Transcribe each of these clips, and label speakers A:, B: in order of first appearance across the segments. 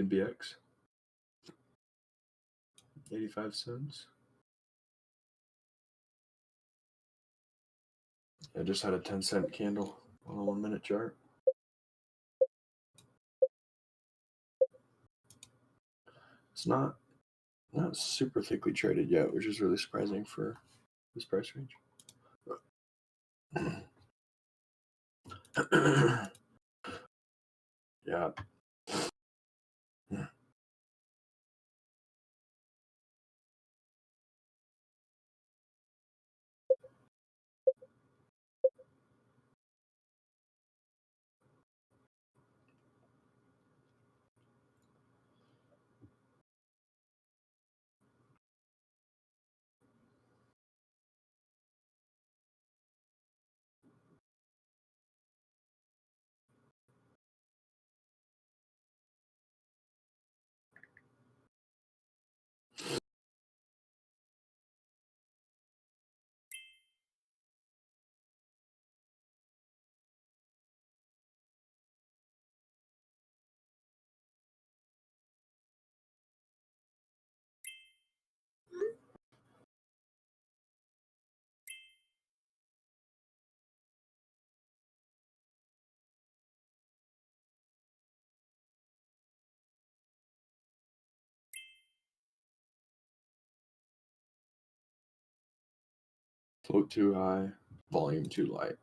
A: NBX. 85 cents. I just had a 10-cent candle on a 1 minute chart. It's not super thickly traded yet, which is really surprising for this price range. Yeah. Float too high, volume too light.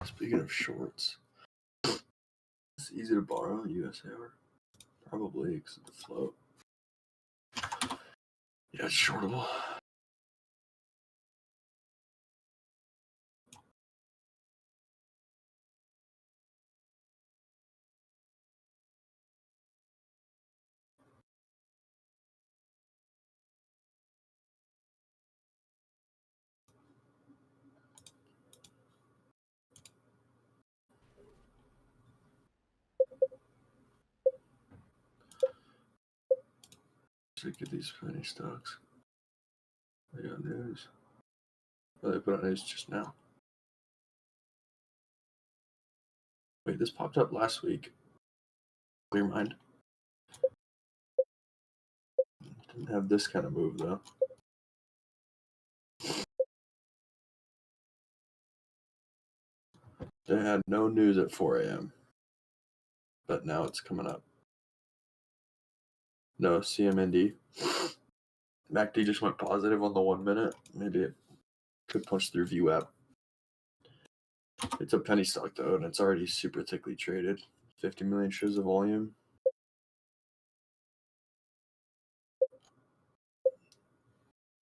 A: Speaking of shorts, it's easy to borrow US hour. Probably because of the float. Yeah, it's shortable. Sick of these penny stocks. I got news. Oh, they put out news just now. Wait, this popped up last week. Clear mind. Didn't have this kind of move though. They had no news at 4 a.m. But now it's coming up. No, CMND. MACD just went positive on the 1 minute. Maybe it could punch through VWAP. It's a penny stock though, and it's already super thickly traded. 50 million shares of volume.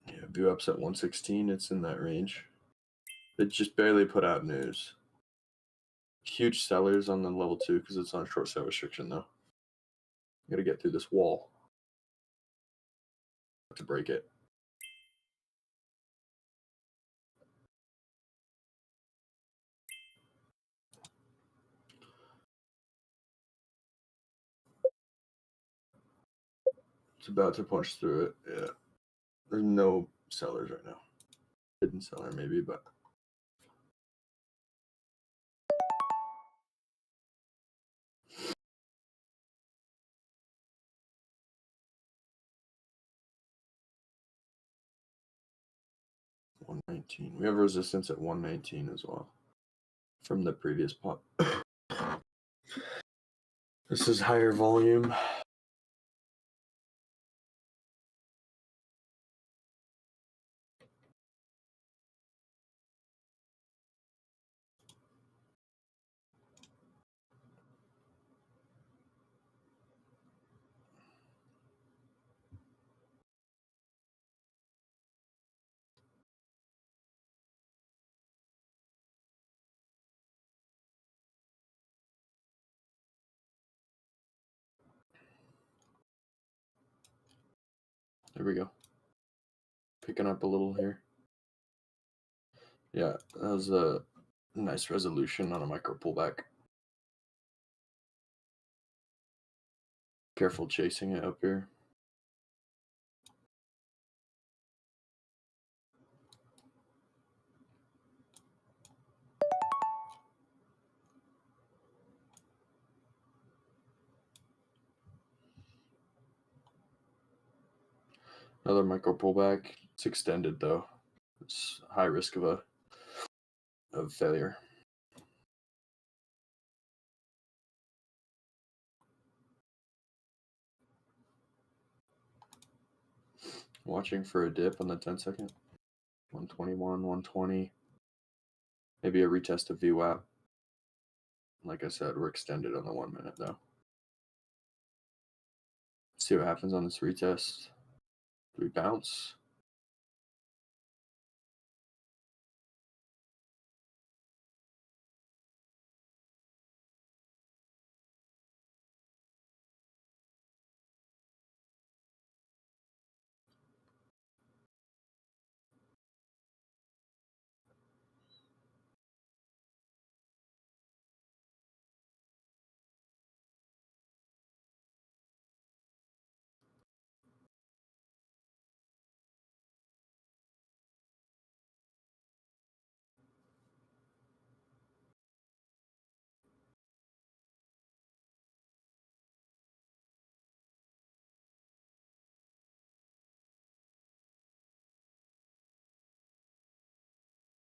A: Yeah, VWAP's at 116. It's in that range. It just barely put out news. Huge sellers on the level 2 because it's on short sale restriction though. You gotta get through this wall to break it. It's about to punch through it. Yeah. There's no sellers right now. Hidden seller maybe, but $119. We have resistance at 119 as well from the previous pop. This is higher volume. There we go. Picking up a little here. Yeah, that was a nice resolution on a micro pullback. Careful chasing it up here. Another micro pullback. It's extended though. It's high risk of failure. Watching for a dip on the 10-second. 121, 120. Maybe a retest of VWAP. Like I said, we're extended on the 1 minute though. See what happens on this retest. Do we bounce?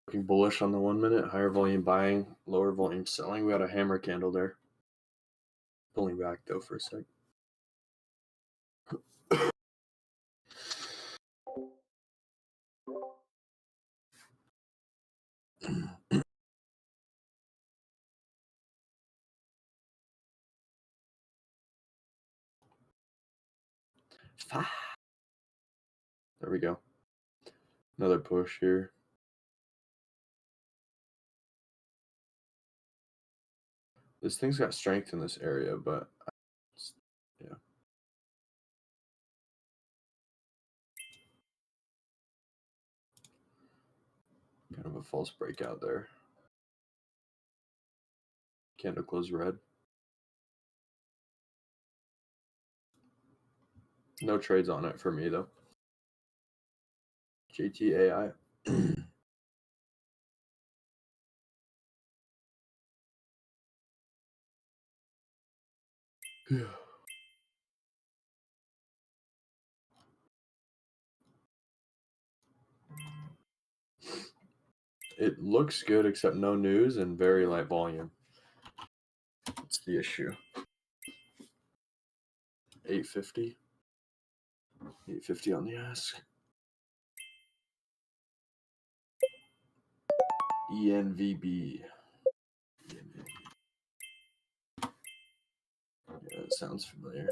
A: Looking bullish on the 1 minute. Higher volume buying, lower volume selling. We got a hammer candle there. Pulling back though for a sec. There we go. Another push here. This thing's got strength in this area, but yeah. Kind of a false breakout there. Candle close red. No trades on it for me though. JTAI. It looks good except no news and very light volume. That's the issue. 850. 850 on the ask. ENVB. Yeah, that sounds familiar.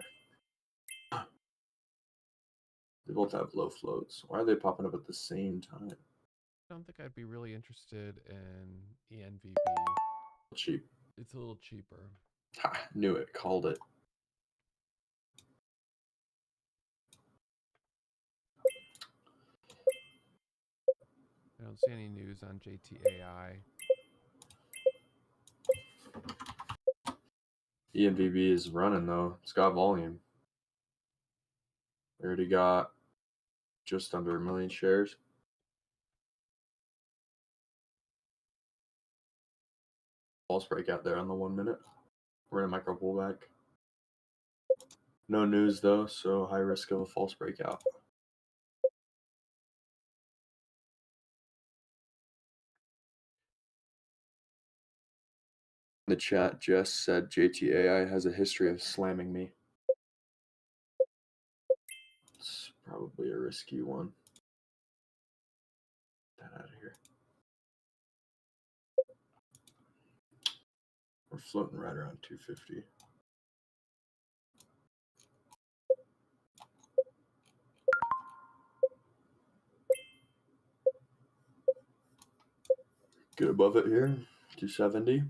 A: They both have low floats. Why are they popping up at the same time?
B: I don't think I'd be really interested in ENVB.
A: Cheap.
B: It's a little cheaper.
A: Ha, knew it. Called it.
B: I don't see any news on JTAI.
A: ENVB is running though. It's got volume. We already got just under 1 million shares. False breakout there on the 1 minute. We're in a micro pullback. No news though, so high risk of a false breakout. In the chat, Jess said JTAI has a history of slamming me. It's probably a risky one. Get that out of here. We're floating right around 250. Get above it here, 270.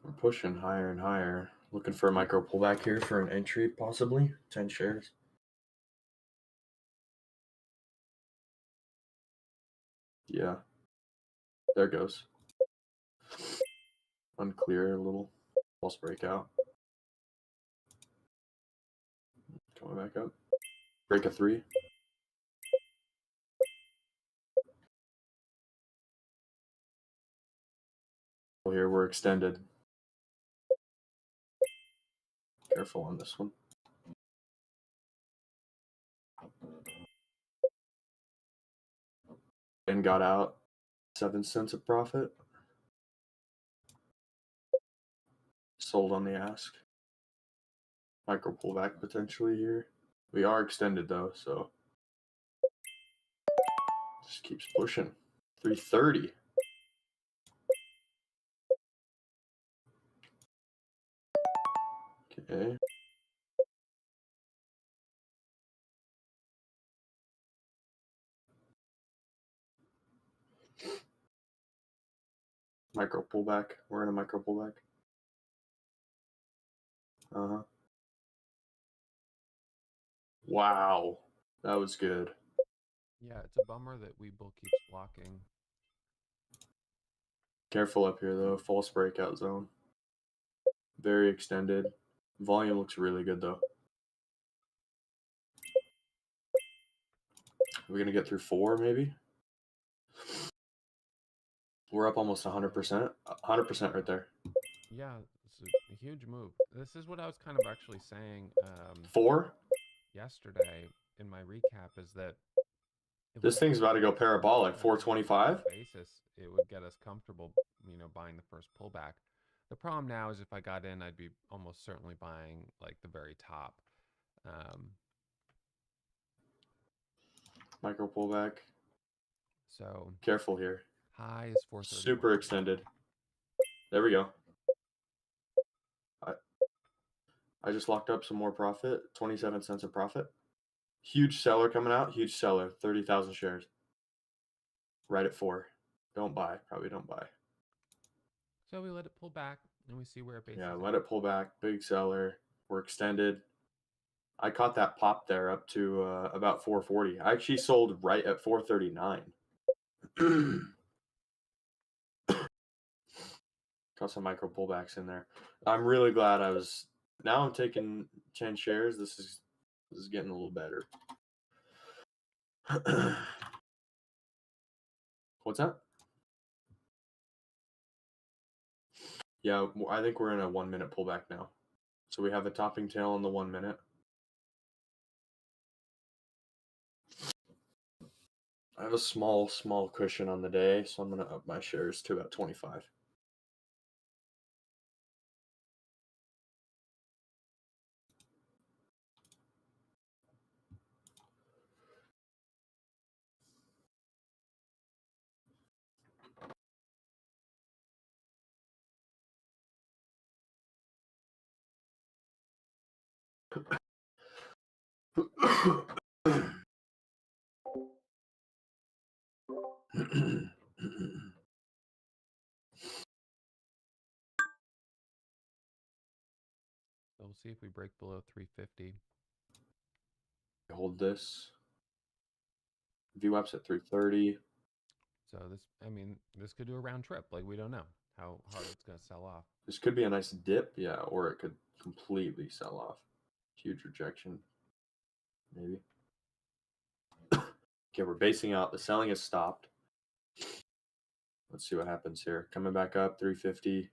A: We're pushing higher and higher. Looking for a micro pullback here for an entry, possibly 10 shares. Yeah, there it goes. Unclear a little. False breakout. Coming back up. Break a 3. Here we're extended. Careful on this one. And got out 7 cents of profit. Sold on the ask. Micro pullback potentially here. We are extended though, so just keeps pushing. 330. Okay. Micro pullback. We're in a micro pullback. Uh-huh. Wow. That was good.
B: Yeah, it's a bummer that Webull keeps blocking.
A: Careful up here though. False breakout zone. Very extended. Volume looks really good though. Are we gonna get through 4 maybe? We're up almost 100%. 100% right there.
B: Yeah, it's a huge move. This is what I was kind of actually saying
A: 4?
B: yesterday in my recap, is that if
A: This thing's about to go parabolic. 425?
B: basis, it would get us comfortable, buying the first pullback. The problem now is if I got in, I'd be almost certainly buying like the very top.
A: Micro pullback.
B: So
A: Careful here.
B: high is 430.
A: Super extended. There we go. I just locked up some more profit. 27 cents of profit. Huge seller coming out. Huge seller. 30,000 shares. Right at 4. Don't buy. Probably don't buy.
B: So we let it pull back and we see where it bases.
A: Yeah, let it pull back. Big seller. We're extended. I caught that pop there up to about 440. I actually sold right at 439. Got some micro pullbacks in there. I'm really glad I was. Now I'm taking 10 shares. This is getting a little better. What's that? Yeah, I think we're in a 1 minute pullback now. So we have a topping tail on the 1 minute. I have a small cushion on the day, so I'm going to up my shares to about 25.
B: So we'll see if we break below 350.
A: Hold this. VWAP's at 330.
B: So this, I mean, this could do a round trip. Like, we don't know how hard it's going to sell off.
A: This could be a nice dip, yeah, or it could completely sell off. Huge rejection, maybe. Okay, we're basing out. The selling has stopped. Let's see what happens here. Coming back up, 350.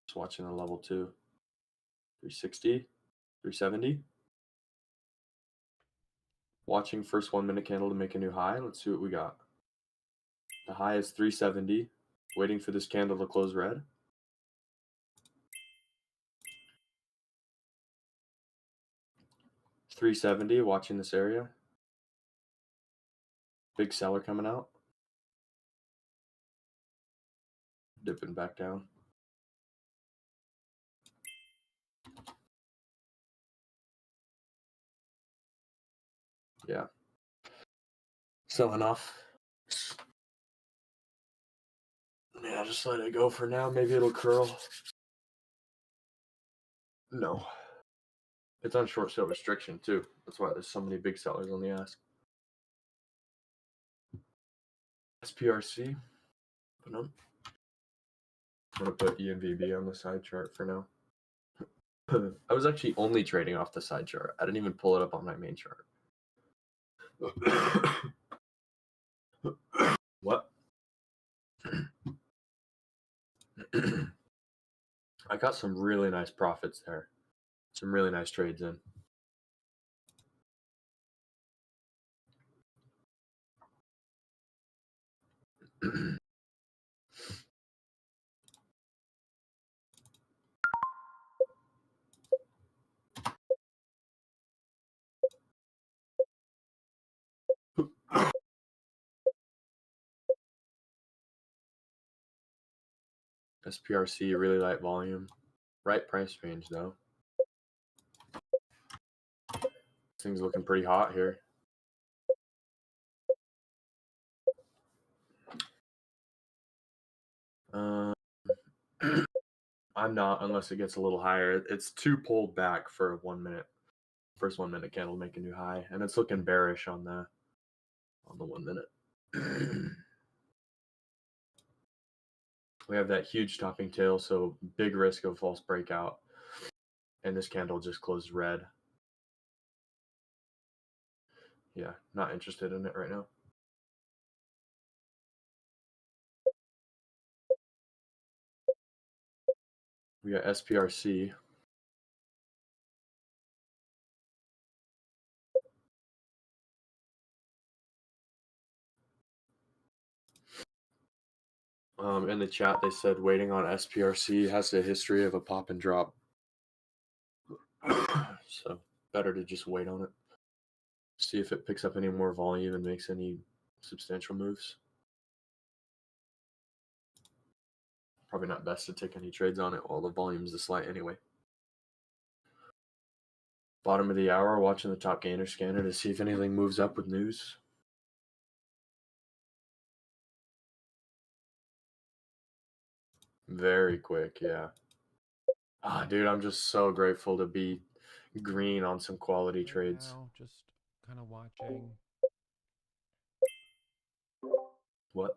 A: Just watching the level 2. 360, 370. Watching first 1 minute candle to make a new high. Let's see what we got. The high is 370. Waiting for this candle to close red. $370, watching this area. Big seller coming out. Dipping back down. Yeah. Selling off. Yeah, just let it go for now. Maybe it'll curl. No. It's on short sale restriction too. That's why there's so many big sellers on the ask. SPRC. But no. I'm going to put ENVB on the side chart for now. I was actually only trading off the side chart. I didn't even pull it up on my main chart. What? I got some really nice profits there. Some really nice trades in. SPRC, really light volume. Right price range, though. This thing's looking pretty hot here. I'm not, unless it gets a little higher. It's too pulled back for a 1 minute. First 1 minute candle make a new high, and it's looking bearish on the 1 minute. We have that huge topping tail, so big risk of false breakout. And this candle just closed red. Yeah, not interested in it right now. We got SPRC. In the chat, they said waiting on SPRC has a history of a pop and drop. So better to just wait on it. See if it picks up any more volume and makes any substantial moves. Probably not best to take any trades on it while the volume's this light anyway. Bottom of the hour, watching the top gainer scanner to see if anything moves up with news. Very quick, yeah. Ah, dude, I'm just so grateful to be green on some quality trades.
B: Now, just kind of watching.
A: What?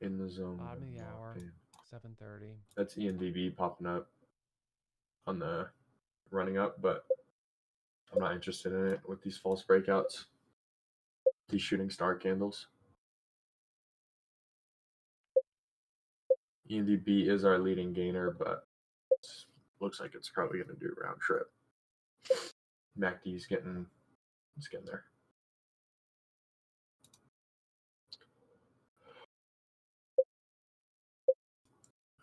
A: in the zone.
B: Bottom of
A: when
B: the
A: locked
B: hour,
A: in.
B: 7:30.
A: That's ENVB popping up on the running up, but I'm not interested in it with these false breakouts. These shooting star candles. ENVB is our leading gainer, but looks like it's probably going to do a round trip. MACD's getting there.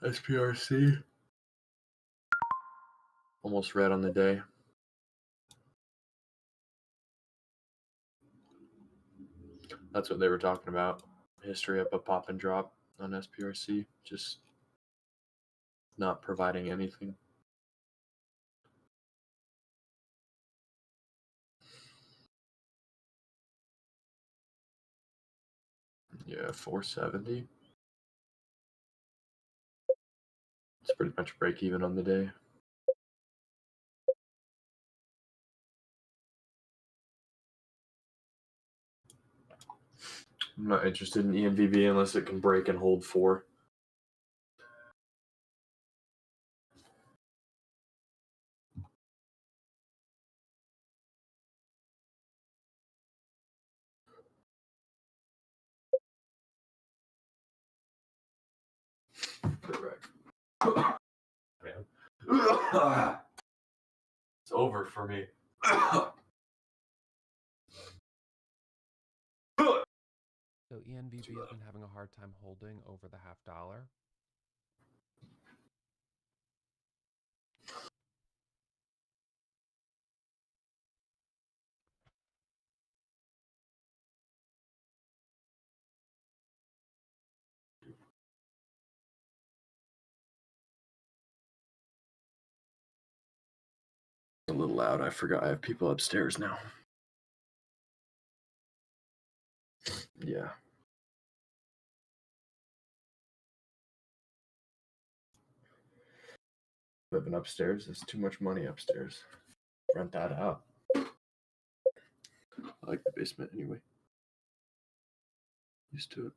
A: SPRC almost red on the day. That's what they were talking about. History of a pop and drop on SPRC, just not providing anything. Yeah, 470. It's pretty much break even on the day. I'm not interested in ENVB unless it can break and hold 4. Correct. Man. It's over for me.
B: So ENVB has been having a hard time holding over the $0.50.
A: A little loud. I forgot I have people upstairs now. Yeah. Living upstairs is too much money upstairs. Rent that out. I like the basement anyway. Used to it.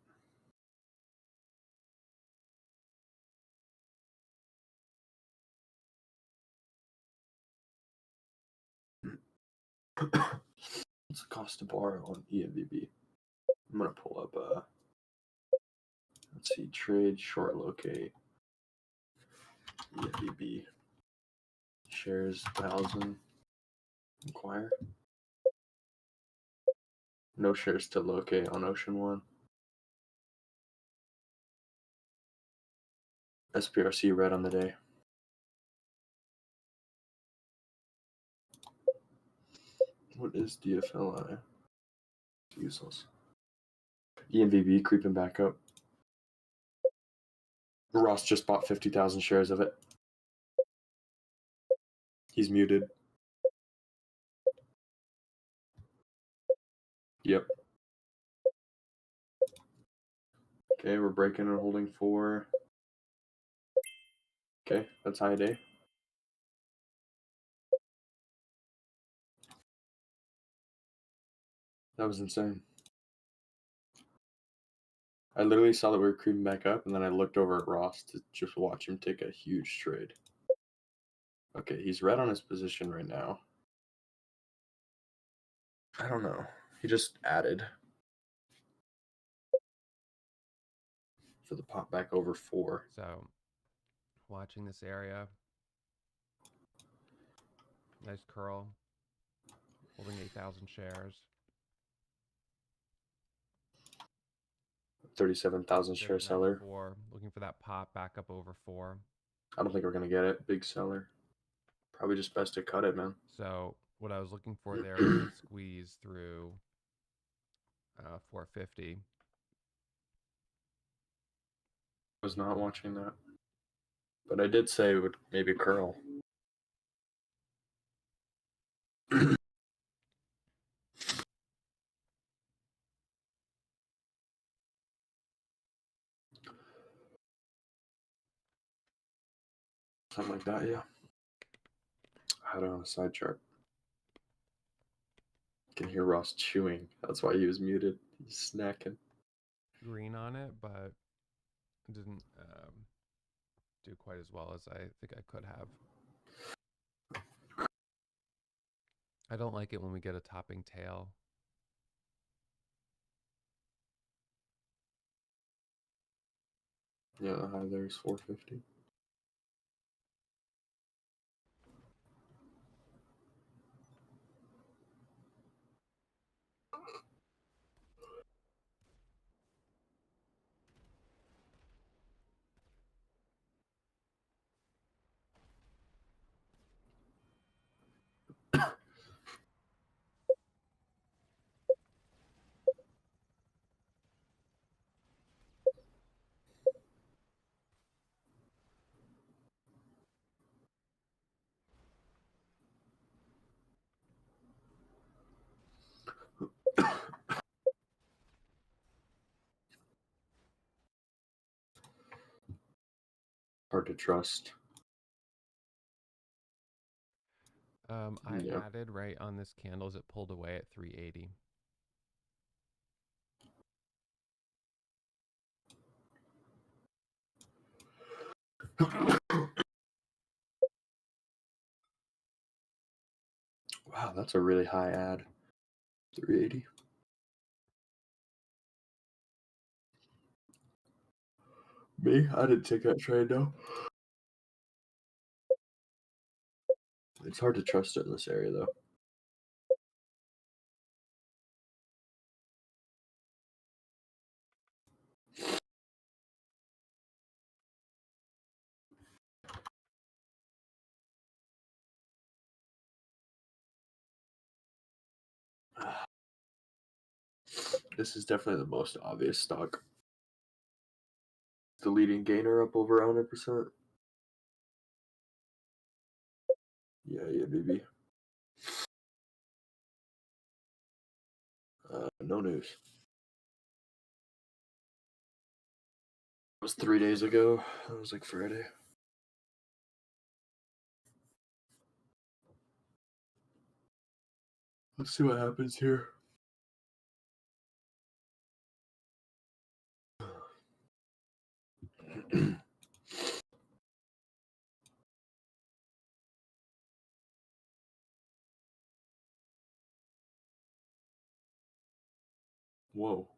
A: What's the cost to borrow on ENVB? I'm gonna pull up let's see, trade short locate ENVB shares 1,000. Inquire. No shares to locate on Ocean One. SPRC red on the day. What is DFLI? Useless. ENVB creeping back up. Ross just bought 50,000 shares of it. He's muted. Yep. Okay, we're breaking and holding 4. Okay, that's high day. That was insane. I literally saw that we were creeping back up, and then I looked over at Ross to just watch him take a huge trade. Okay, he's red on his position right now. I don't know. He just added for the pop back over 4.
B: So watching this area. Nice curl. Holding 8,000 shares.
A: 37,000 share seller.
B: 4. Looking for that pop back up over 4.
A: I don't think we're going to get it. Big seller. Probably just best to cut it, man.
B: So what I was looking for there was a squeeze through 450.
A: I was not watching that. But I did say it would maybe curl. Something like that, yeah. I had it on a side chart. You can hear Ross chewing. That's why he was muted. He's snacking.
B: Green on it, but didn't do quite as well as I think I could have. I don't like it when we get a topping tail.
A: Yeah, the high there is 450. Hard to trust.
B: I
A: Yeah.
B: added right on this candle as it pulled away at 380.
A: Wow, that's a really high ad. 380. Me? I didn't take that trade, though. It's hard to trust it in this area, though. This is definitely the most obvious stock. The leading gainer up over 100%. Yeah, baby. No news. It was 3 days ago. It was like Friday. Let's see what happens here. Whoa.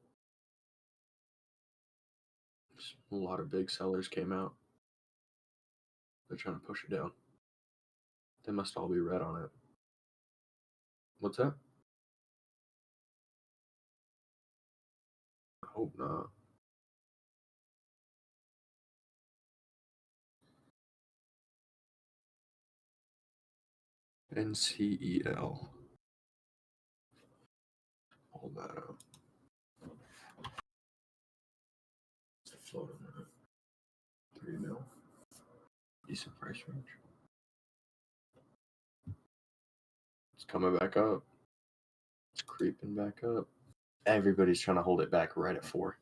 A: A lot of big sellers came out. They're trying to push it down. They must all be red on it. What's that? I hope not. NCEL. Hold that up. Float a minute. 3 mil. Decent price range. It's coming back up. It's creeping back up. Everybody's trying to hold it back right at 4.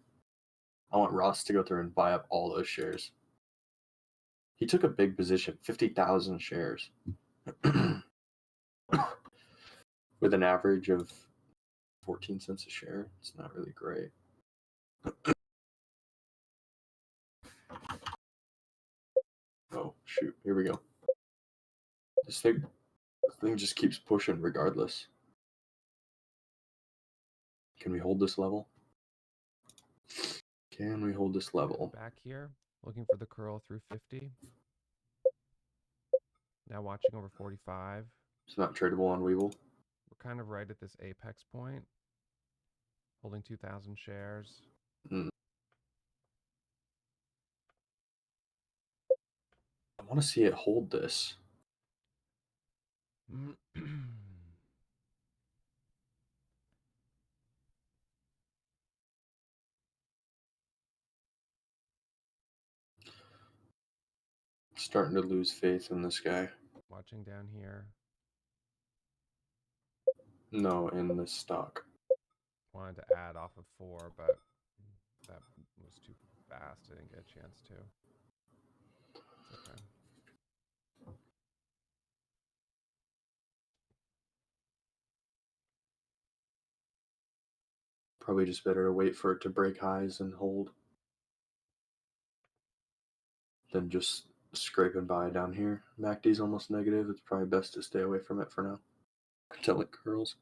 A: I want Ross to go through and buy up all those shares. He took a big position, 50,000 shares. With an average of 14 cents a share. It's not really great. Oh, shoot. Here we go. This thing just keeps pushing regardless. Can we hold this level? Can we hold this level?
B: Back here, looking for the curl through 50. Now watching over 45.
A: It's not tradable on Weevil.
B: We're kind of right at this apex point. Holding 2,000 shares.
A: I want to see it hold this. Starting to lose faith in this guy.
B: Watching down here.
A: No, in this stock.
B: Wanted to add off of 4, but that was too fast. I didn't get a chance to. It's okay.
A: Probably just better to wait for it to break highs and hold. than just scraping by down here. MACD's almost negative. It's probably best to stay away from it for now until it curls.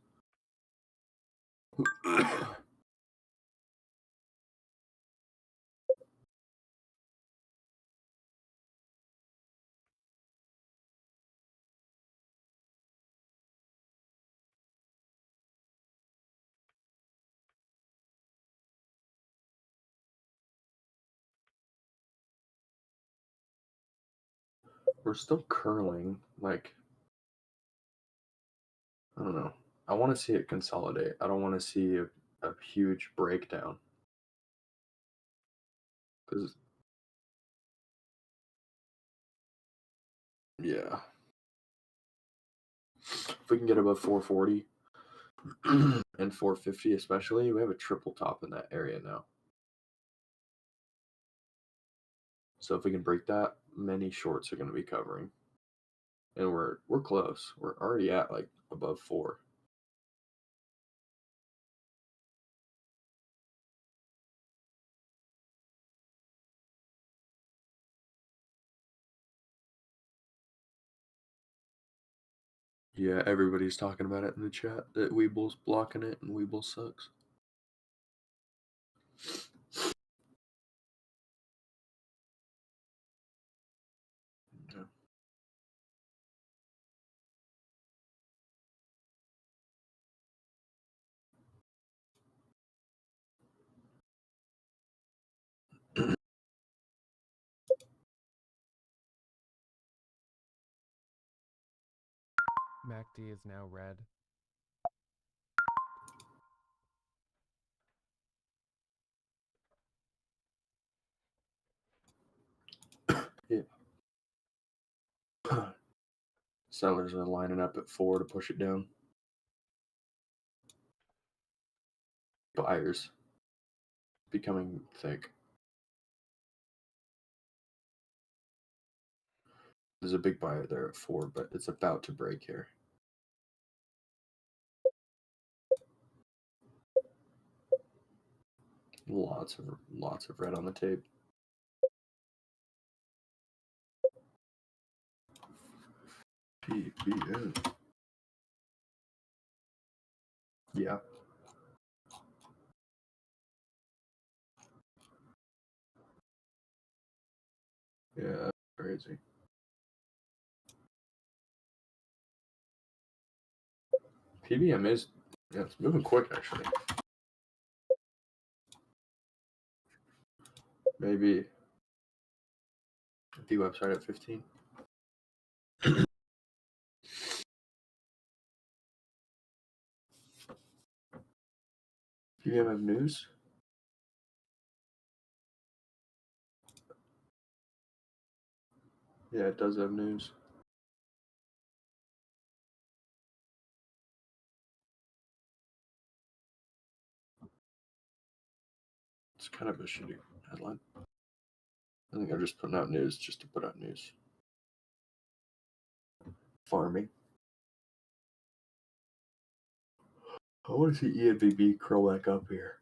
A: We're still curling. Like, I don't know. I want to see it consolidate. I don't want to see a huge breakdown. Because, yeah. If we can get above 440 and 450 especially, we have a triple top in that area now. So if we can break that, many shorts are going to be covering. And we're close. We're already at like above 4. Yeah, everybody's talking about it in the chat that Weeble's blocking it and Weeble sucks.
B: MACD is now red.
A: Yeah. Sellers are lining up at 4 to push it down. Buyers becoming thick. There's a big buyer there at 4, but it's about to break here. Lots of red on the tape. PBN. Yeah. Yeah, that's crazy. PBM is, yeah, it's moving quick actually. Maybe the website at 15. PBM have news? Yeah, it does have news. It's kind of a shitty headline. I think I'm just putting out news just to put out news. Farming. I want to see ENVB curl back up here.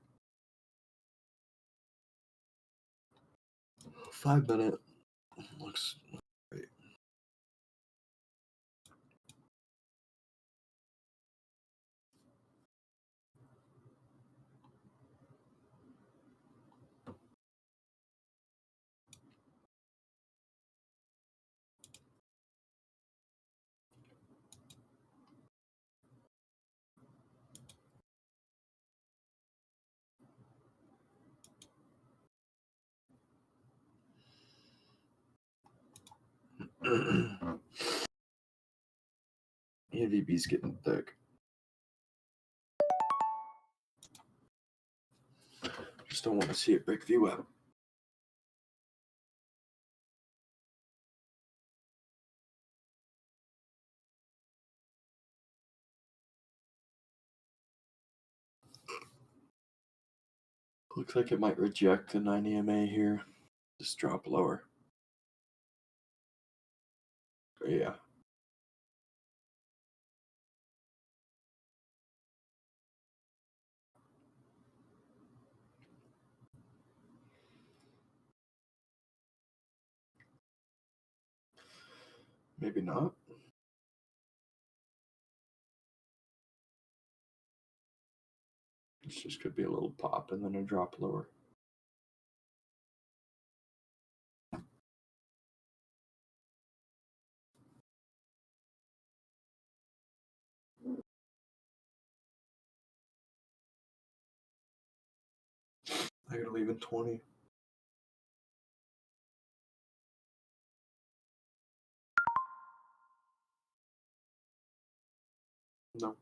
A: 5 minute looks great. ENVB's getting thick. Just don't want to see it break VWAP. Looks like it might reject the 9 EMA here. Just drop lower. Yeah. Maybe not. This just could be a little pop and then a drop lower. I gotta leave in 20. No.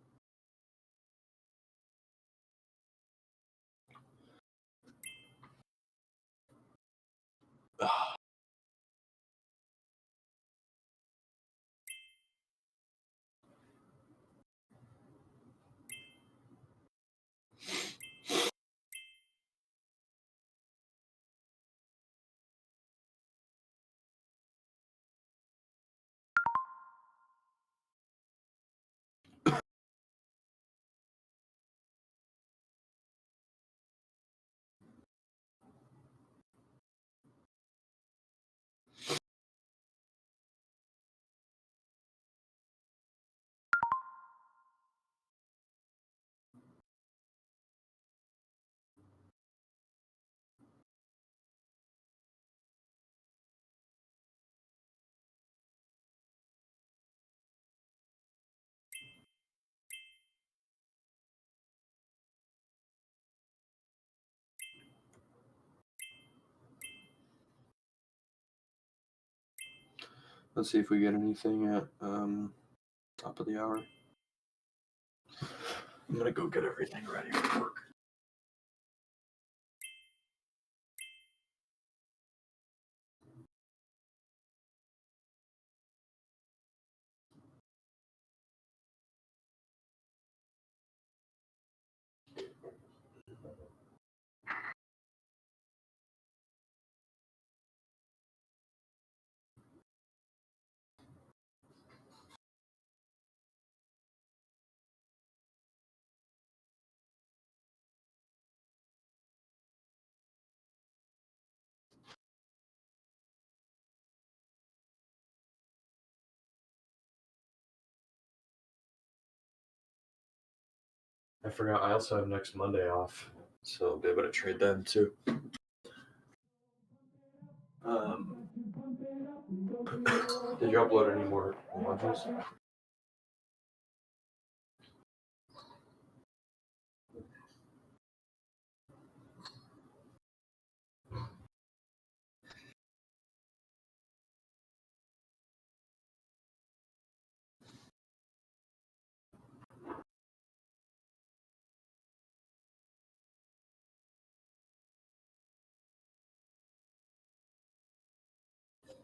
A: Let's see if we get anything at top of the hour. I'm gonna go get everything ready for work. I forgot I also have next Monday off, so I'll be able to trade then too. Did you upload any more modules?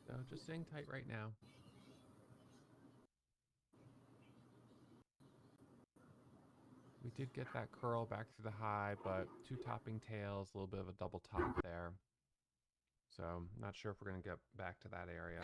B: So just sitting tight right now. We did get that curl back to the high, but two topping tails, a little bit of a double top there. So not sure if we're going to get back to that area.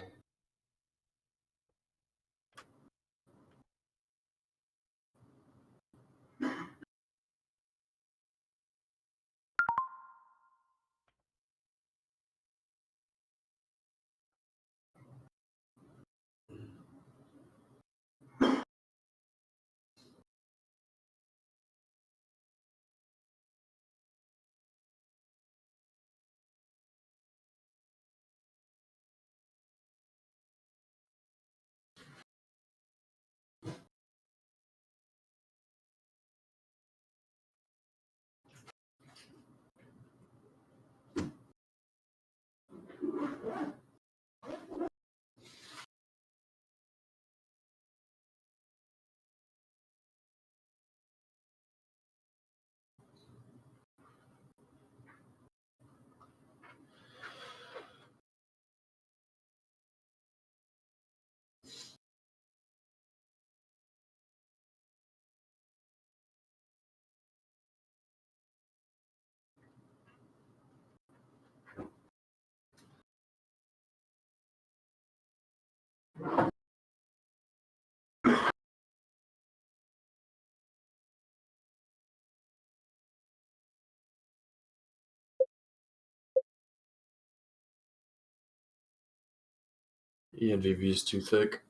B: ENVV is too thick.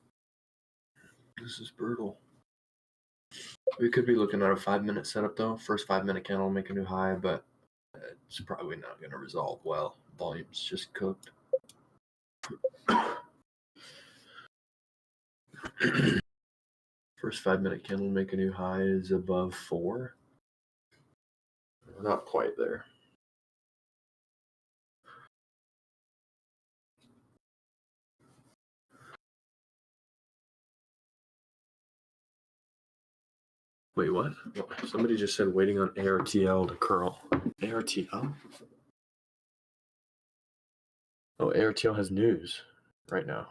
A: This is brutal. We could be looking at a 5-minute setup though. First 5-minute candle will make a new high, but it's probably not going to resolve well. Volume's just cooked. First 5-minute candle to make a new high is above 4. We're not quite there. Wait, what? Somebody just said waiting on ARTL to curl. ARTL? Oh, ARTL has news right now.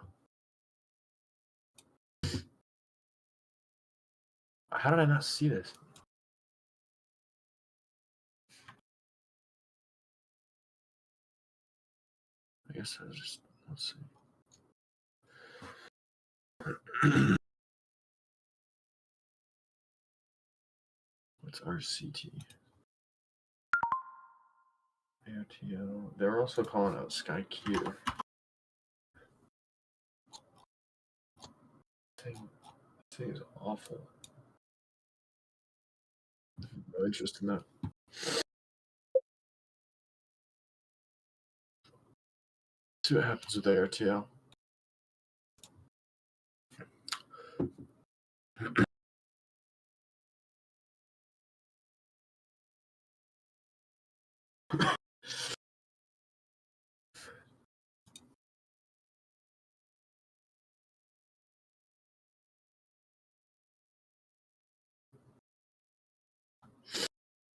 A: How did I not see this? I guess I was just, let's see. What's RCT? ARTL. They're also calling out SkyQ. This thing is awful. No interest in that. See what happens with ARTL.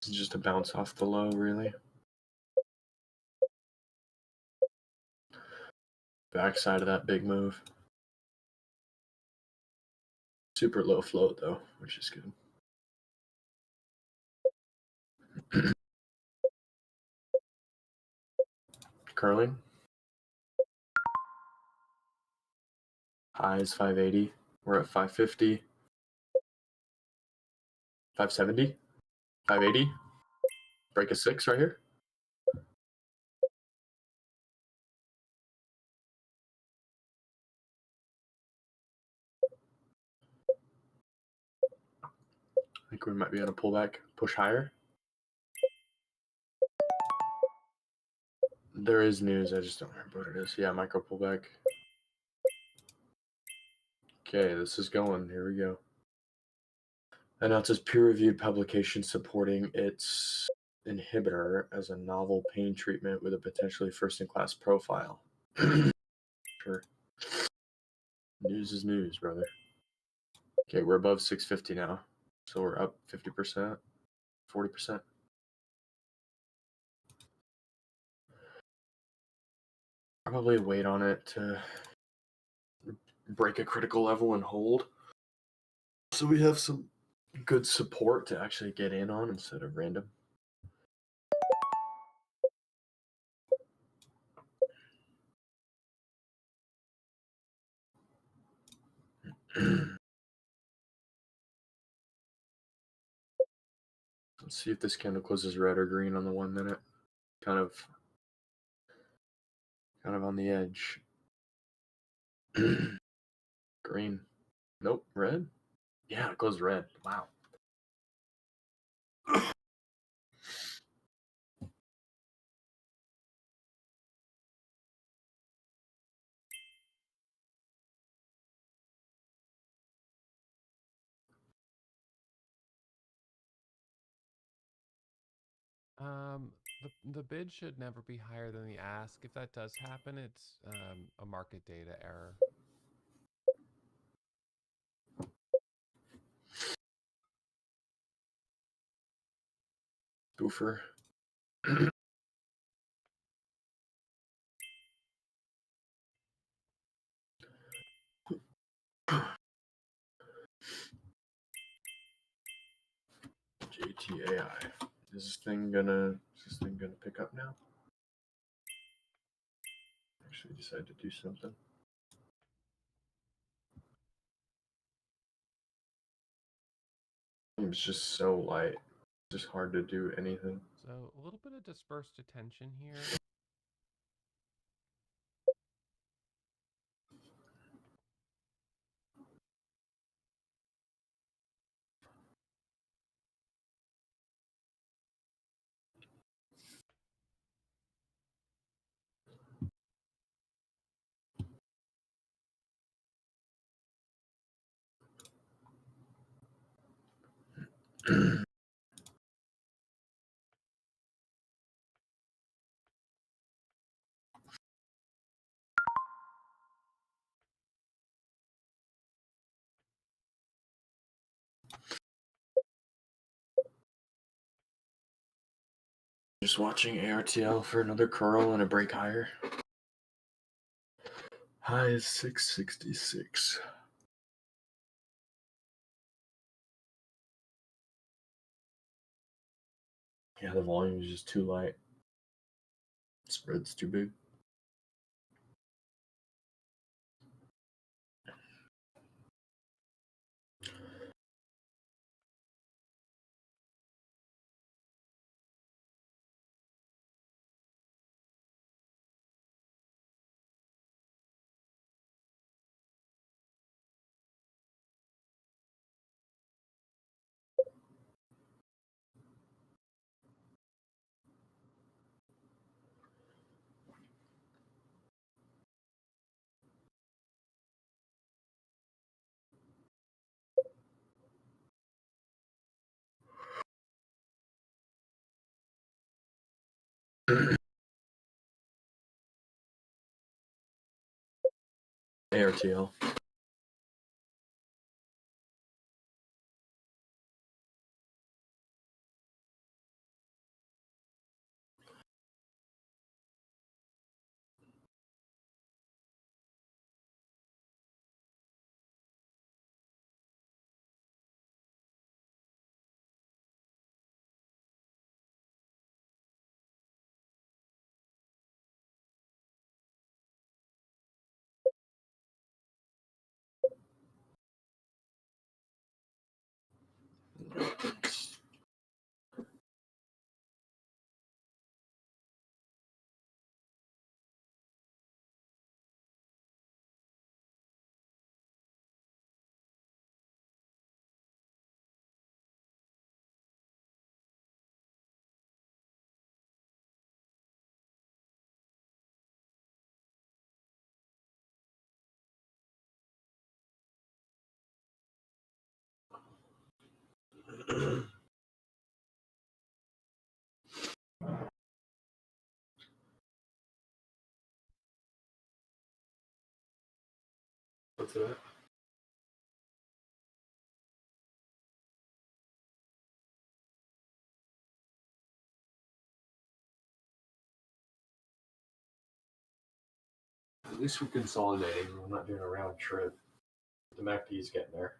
A: It's just a bounce off the low, really. Backside of that big move. Super low float though, which is good. Curling. High is 580. We're at 550. 570. 580. Break a 6 right here. I think we might be on a pullback. Push higher. There is news. I just don't remember what it is. Yeah, micro pullback. Okay, this is going. Here we go. Announces peer-reviewed publication supporting its inhibitor as a novel pain treatment with a potentially first-in-class profile. Sure. News is news, brother. Okay, we're above 650 now. So we're up 50%, 40%. Probably wait on it to break a critical level and hold. So we have some good support to actually get in on instead of random. Let's see if this candle closes red or green on the 1 minute. Kind of on the edge. Green. Nope, red. Yeah, it goes red. Wow.
B: The bid should never be higher than the ask. If that does happen, it's a market data error.
A: Boofer. JTAI. Is this thing gonna pick up now? Actually decide to do something. It's just so light. It's just hard to do anything.
B: So a little bit of dispersed attention here.
A: Just watching ARTL for another curl and a break higher. High is 666. Yeah, the volume is just too light. Spread's too big. ARTL. What's that? At least we're consolidating. We're not doing a round trip. The MACD is getting there.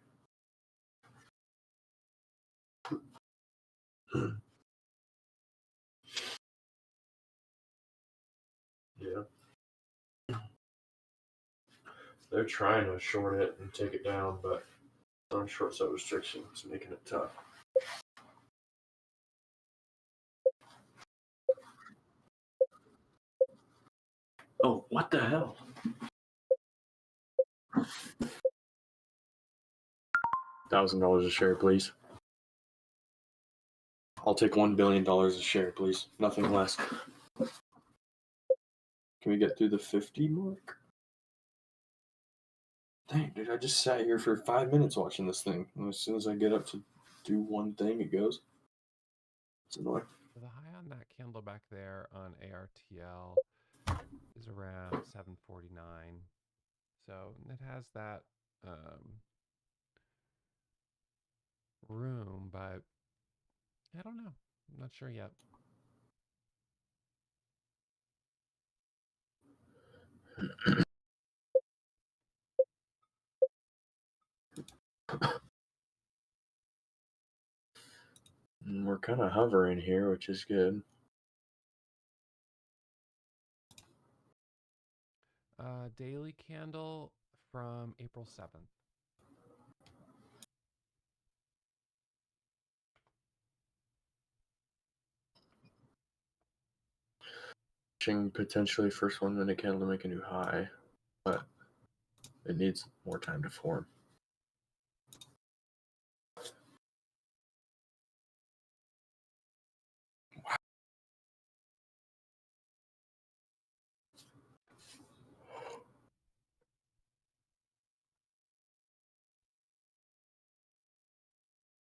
A: Yeah. They're trying to short it and take it down, but on short sell restriction, it's making it tough. Oh, what the hell? $1,000 a share, please. I'll take $1 billion a share, please. Nothing less. Can we get through the 50 mark? Dang, dude, I just sat here for 5 minutes watching this thing. And as soon as I get up to do one thing, it goes. It's annoying.
B: The high on that candle back there on ARTL is around 749. So it has that room, but I don't know. I'm not sure yet.
A: And we're kind of hovering here, which is good.
B: Daily candle from April 7th.
A: Potentially first 1 minute candle to make a new high, but it needs more time to form.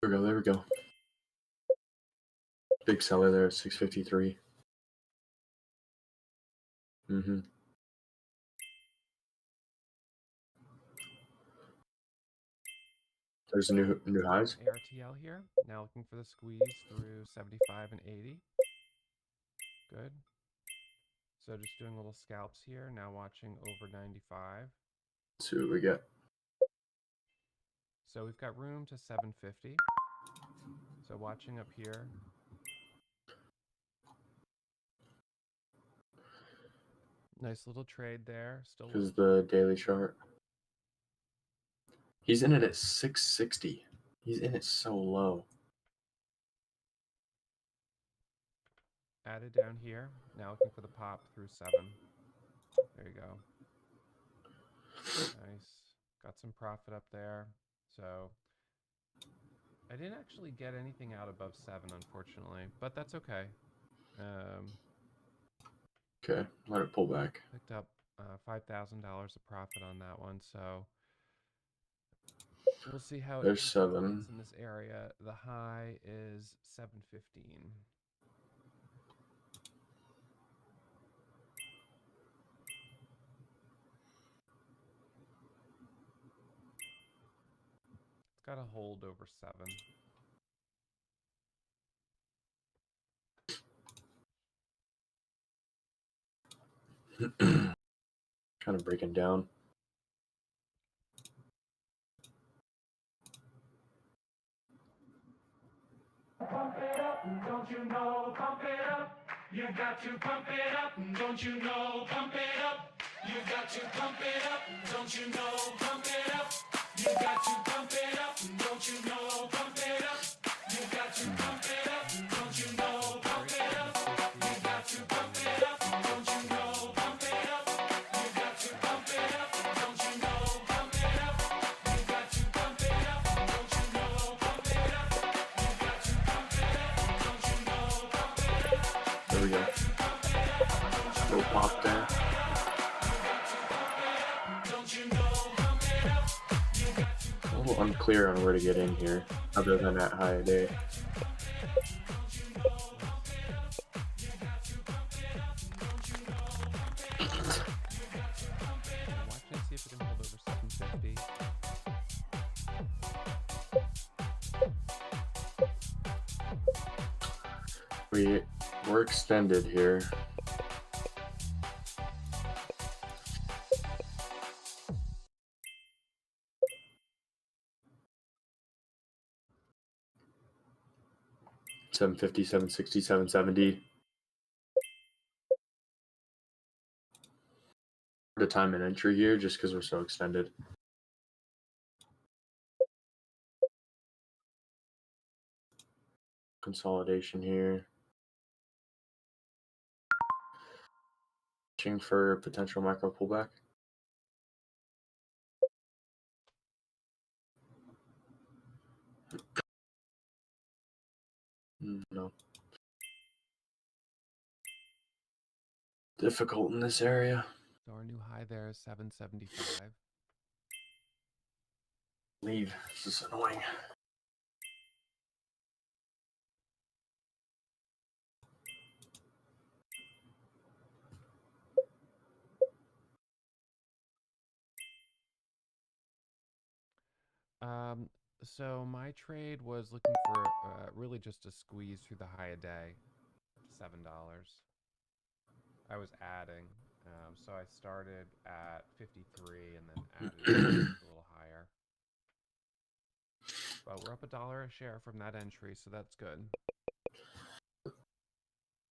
A: There we go. Big seller there at 653. Mm-hmm. There's new highs.
B: ARTL here. Now looking for the squeeze through 75 and 80. Good. So just doing little scalps here. Now watching over 95.
A: Let's see what we get.
B: So we've got room to 750. So watching up here. Nice little trade there. Still
A: This is the daily chart. He's in it at 660. He's in it so low.
B: added down here. Now looking for the pop through 7. There you go. Nice. Got some profit up there. So I didn't actually get anything out above 7, unfortunately, but that's okay.
A: Okay, let it pull back.
B: Picked up $5,000 of profit on that one, so we'll see how
A: There's
B: it
A: 7.
B: in this area. The high is 715. It's got a hold over 7.
A: Kind of breaking down.
C: Pump it up, don't you know? Pump it up. You got to pump it up, don't you know? Pump it up. You got to pump it up, don't you know? Pump it up. You got to pump it up, don't you know? Pump it up. You got to pump it up, don't you know? Pump it up. You got to pump it up, don't you know? Pump it up. You got to pump it up, don't you know? Pump it up. You got to pump it up, don't you know? Pump it up. You got to pump it up, don't you know? Pump it up.
A: There we go. Little pop there. A little unclear on where to get in here, other than at high day.
B: Watching to see if it can hold over 750.
A: We're extended here. $750, $760, $770. The time and entry here, just because we're so extended. Consolidation here. Watching for potential macro pullback. No. Difficult in this area.
B: So our new high there is 775.
A: Leave. This is annoying.
B: So my trade was looking for really just a squeeze through the high a day, $7. I was adding, so I started at 53 and then added a little higher. But we're up $1 a share from that entry, so that's good.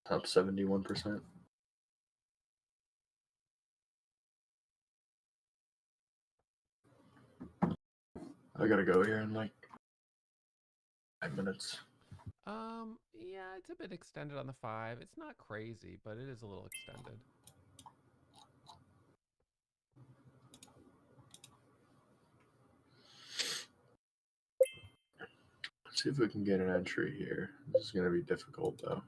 A: Up 71%. I gotta go here in like 5 minutes.
B: Yeah, it's a bit extended on the 5. It's not crazy, but it is a little extended.
A: Let's see if we can get an entry here. This is gonna be difficult though.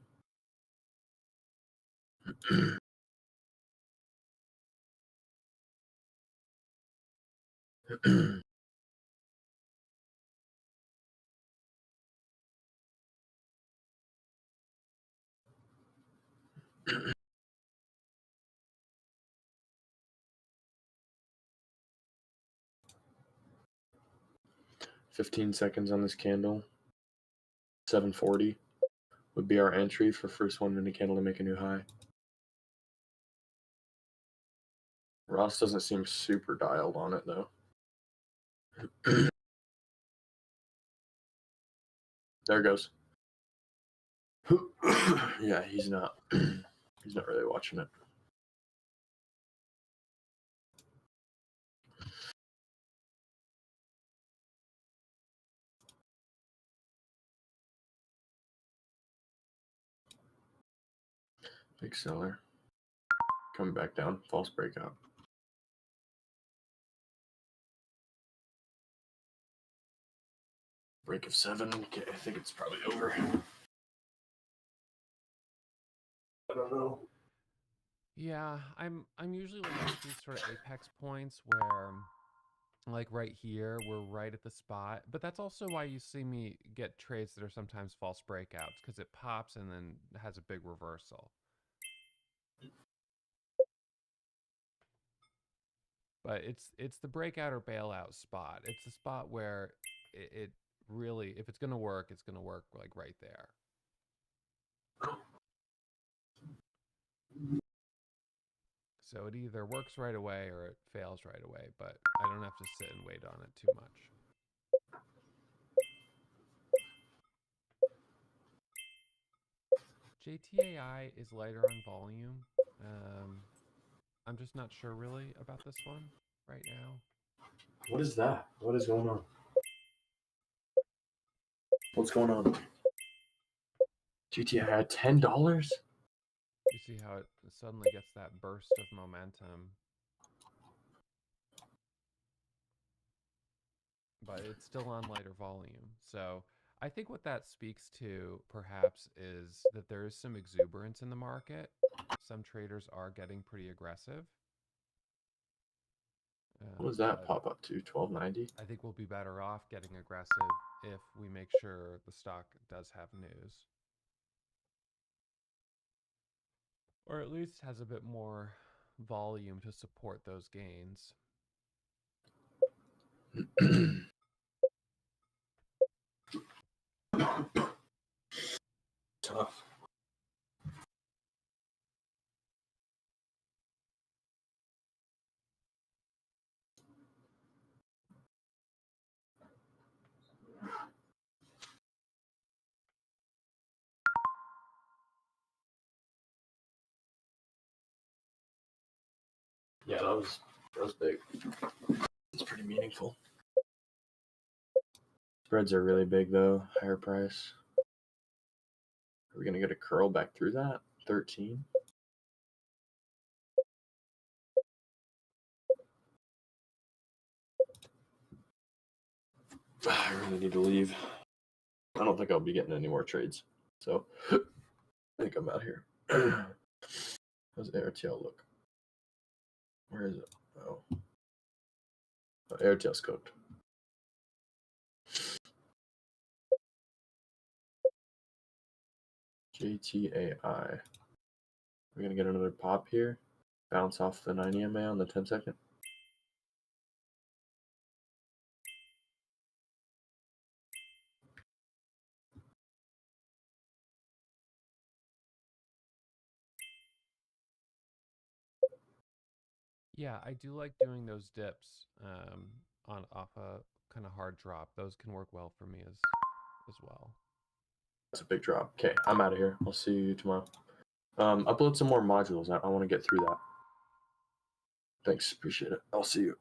A: 15 seconds on this candle. 740 would be our entry for first 1 minute candle to make a new high. Ross doesn't seem super dialed on it though. There it goes. Yeah, he's not really watching it. Big seller. Coming back down. False breakout. Break of 7. Okay, I think it's probably over. I don't know.
B: Yeah, I'm usually looking at these sort of apex points where, like right here, we're right at the spot. But that's also why you see me get trades that are sometimes false breakouts, because it pops and then has a big reversal. But it's the breakout or bailout spot. It's the spot where it really, if it's going to work, it's going to work like right there. So it either works right away or it fails right away, but I don't have to sit and wait on it too much. JTAI is lighter on volume. I'm just not sure really about this one right now.
A: What is that? What is going on? What's going on? GTA had $10?
B: You see how it suddenly gets that burst of momentum. But it's still on lighter volume. So I think what that speaks to perhaps is that there is some exuberance in the market. Some traders are getting pretty aggressive.
A: What does that pop up to? 1290?
B: I think we'll be better off getting aggressive if we make sure the stock does have news. Or at least has a bit more volume to support those gains.
A: Tough. Yeah, that was big. It's pretty meaningful. Spreads are really big though. Higher price. Are we gonna get a curl back through that? 13. I really need to leave. I don't think I'll be getting any more trades. So I think I'm out here. How's AirTL look? Where is it? Oh, AirTL's cooked. JTAI. We're gonna get another pop here. Bounce off the 90 MA on the 10 second.
B: Yeah, I do like doing those dips on off a kind of hard drop. Those can work well for me as well.
A: That's a big drop. Okay, I'm out of here. I'll see you tomorrow. Upload some more modules. I want to get through that. Thanks. Appreciate it. I'll see you.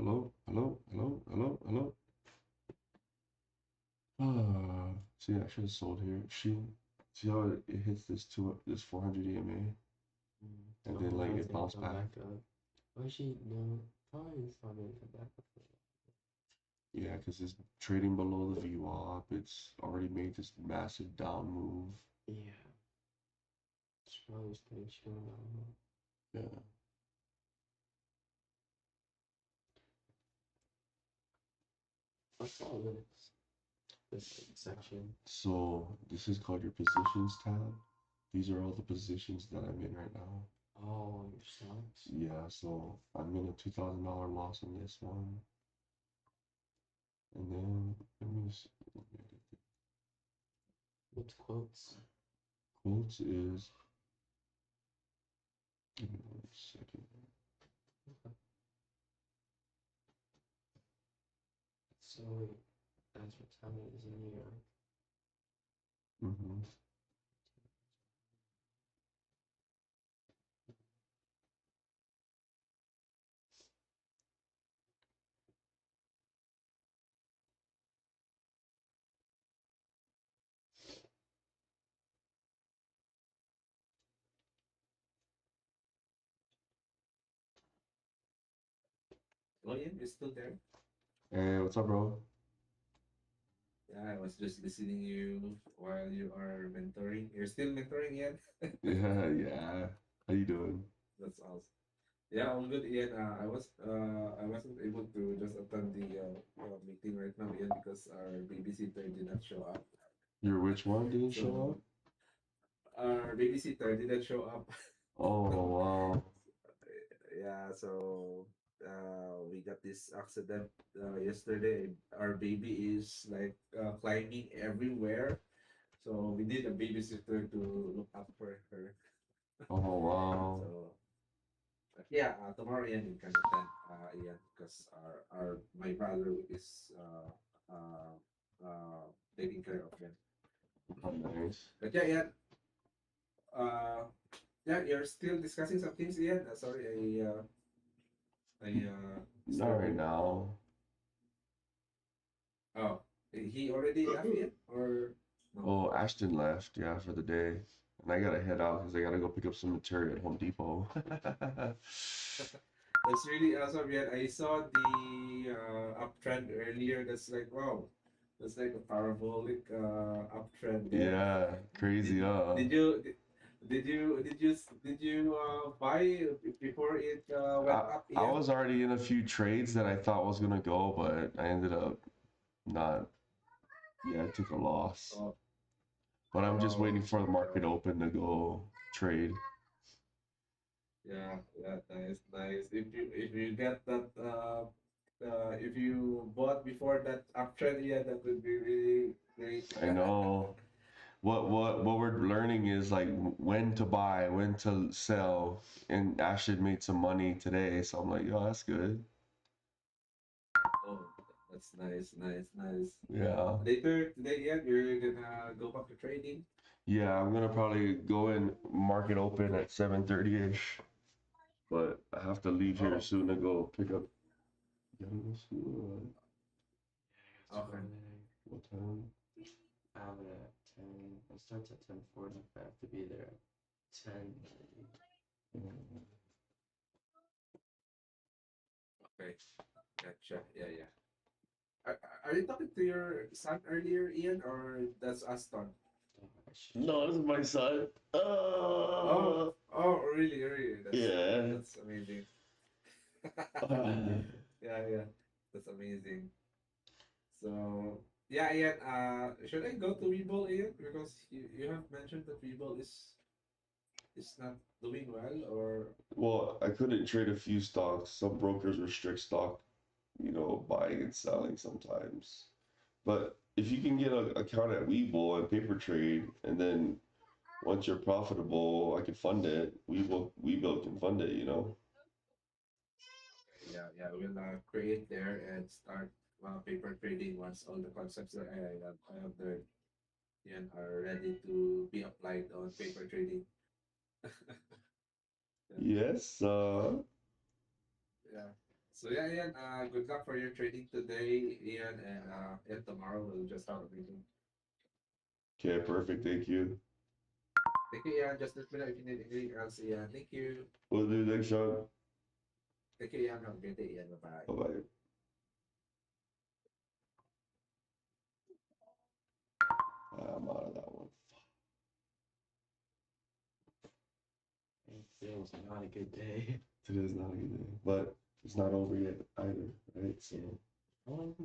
D: Hello, hello, hello, hello, hello. See, I should have sold here. See how it hits this 400 EMA, and then like it bounced back.
E: Well, she no, probably it's not gonna come back up.
D: Yeah, because it's trading below the VWAP. It's already made this massive down move.
E: Yeah. It's probably just pretty chill now.
D: Yeah.
E: What's all this section?
D: So this is called your positions tab. These are all the positions that I'm in right now.
E: Oh, your stocks.
D: Yeah, so I'm in a $2,000 loss on this one. And then let me see.
E: What's quotes?
D: Quotes is give me 1 second.
E: So that's what time it is in New York.
D: Mm-hmm.
F: Oh, yeah, you're still there?
D: Hey, what's up, bro?
F: Yeah, I was just listening you while you are mentoring. You're still mentoring, Ian?
D: Yeah. How you doing?
F: That's awesome. Yeah, all good, Ian. I wasn't able to just attend the meeting right now, Ian, because our babysitter did not show up.
D: Your which one didn't show up?
F: Our babysitter didn't show up.
D: Oh, wow.
F: Yeah, so we got this accident yesterday. Our baby is like climbing everywhere. So we need a babysitter to look up for her.
D: Oh, wow.
F: So yeah, tomorrow Ian you can attend Ian because our my brother is taking care of him.
D: Oh, nice.
F: But yeah, Ian, uh, yeah, you're still discussing some things, Ian. Sorry, I
D: Not right
F: disturbed you.
D: now.
F: Oh, he already left Ian or no?
D: Oh, Ashton left, yeah, for the day. And I gotta head out because I gotta go pick up some material at Home Depot.
F: That's really awesome, Ian. I saw the uptrend earlier. That's like wow, that's like a parabolic uptrend there.
D: Yeah, crazy, huh?
F: Did you buy before it went up,
D: I
F: Ian?
D: was already in a few trades that I thought was gonna go, but I ended up not. Yeah, I took a loss.
F: Oh,
D: But I'm just
F: oh,
D: waiting for the market open to go trade.
F: yeah, yeah, nice, nice. If you get that if you bought before that uptrend, yeah, that would be really great.
D: I know. What we're learning is like when to buy, when to sell, and Ashton made some money today, so I'm like, yo, that's good.
F: Oh, that's nice, nice, nice.
D: Yeah.
F: Later today, yeah, you're gonna go back to trading.
D: Yeah, I'm gonna probably go in market open at 7:30ish, but I have to leave here
F: Oh,
D: soon to go pick up. You gotta go school.
E: Yeah, I got to go
F: okay.
E: there.
D: What time?
E: I have it at 10. It starts at 10:40. I have to be there at 10:30.
F: Okay, gotcha. Yeah, yeah. Are you talking to your son earlier, Ian, or that's Aston?
E: Oh, I should.
D: No, this is my son.
F: Oh, oh, really, really.
D: Yeah.
F: That's amazing. Yeah, yeah, that's amazing. So yeah, Ian. Should I go to Webull, Ian? Because you have mentioned that Webull is not doing well, or
D: Well, I couldn't trade a few stocks. Some brokers restrict stock, buying and selling sometimes. But if you can get an account at Webull and paper trade, and then once you're profitable, I can fund it. Webull can fund it.
F: yeah, yeah, we'll create there and start paper trading once all the concepts that I have learned and are ready to be applied on paper trading. Yeah,
D: Yes,
F: yeah. So yeah, Ian, good luck for your trading today, Ian, and tomorrow we'll just have a meeting.
D: Okay, perfect. Thank you.
F: Thank you, Ian. Just let me know if you need anything else, Ian. Thank you.
D: We'll do next shot.
F: Thank you, Ian. Have a great day, Ian. Bye bye.
D: Bye bye. I'm out of that one.
E: And today was not a good day.
D: Today's not a good day, but it's not over yet either, right? So
E: How long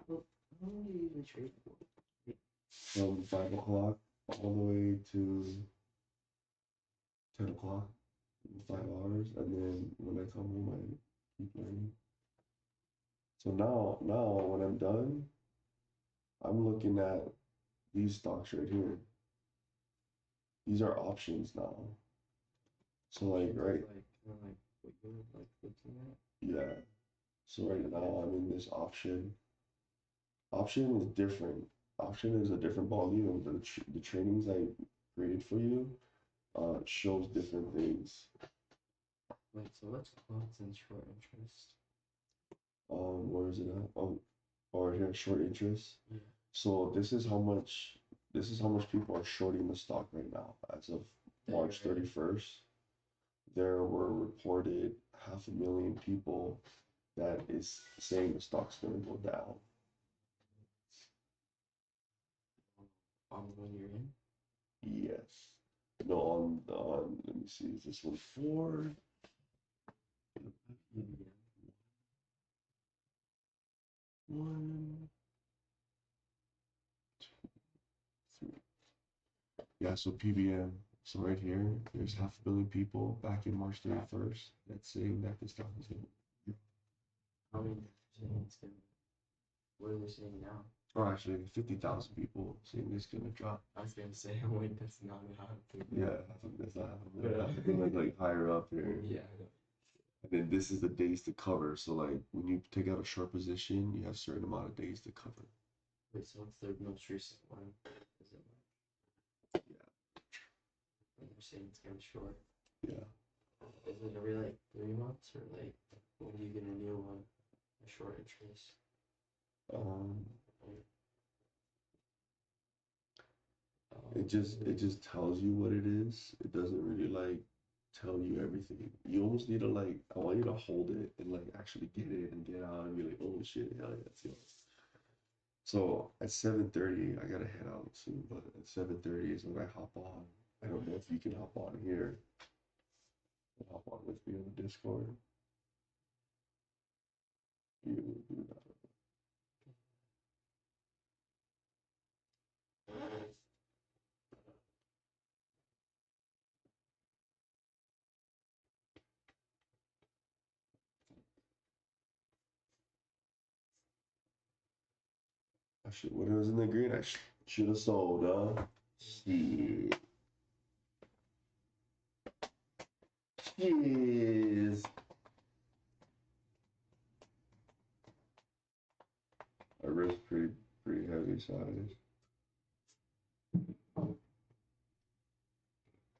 E: do you usually trade for?
D: from 5 o'clock all the way to 10 o'clock, 5 hours, and then when I come home, I keep learning. So now when I'm done, I'm looking at these stocks right here. These are options now. So like right,
E: Like kind of like what you're like looking at.
D: yeah. So right now I'm in this option. Option is different. Option is a different ballgame. The trainings I created for you shows different things.
E: Wait, so what's constant short interest?
D: Where is it at? Or here, short interest.
E: Yeah.
D: So this is how much people are shorting the stock right now. As of March 31st, there were reported 500,000 people that is saying the stock's gonna go down.
E: On the one you're in?
D: Yes. No, on let me see, is this one 4?
E: Yeah.
D: One, 2, 3. Yeah, so PBM. So right here, there's 500,000 people back in March 31st that's saying that this stock is gonna.
E: How many saying it's gonna? What are they saying now?
D: Or actually 50,000 people saying it's gonna drop.
E: I was gonna say, wait, that's not happening.
D: Yeah, I think that's not happening. Like higher up here.
E: Yeah.
D: And then this is the days to cover. So like when you take out a short position, you have a certain amount of days to cover.
E: Wait, so what's the most recent one? Is it like?
D: Yeah.
E: And they're saying it's gonna short.
D: Yeah.
E: Is it every like 3 months or like when do you get a new one? A short interest?
D: It just tells you what it is. It doesn't really like tell you everything. You almost need to like I want you to hold it and like actually get it and get out and be like, oh shit, hell yeah, that's it. So at 7:30, I gotta head out soon, but at 7:30 is when I hop on. I don't know if you can hop on here. Hop on with me on the Discord. You will do that. I should when it was in the green, I should have sold, huh? Shit. Yes. Our risk pretty heavy size.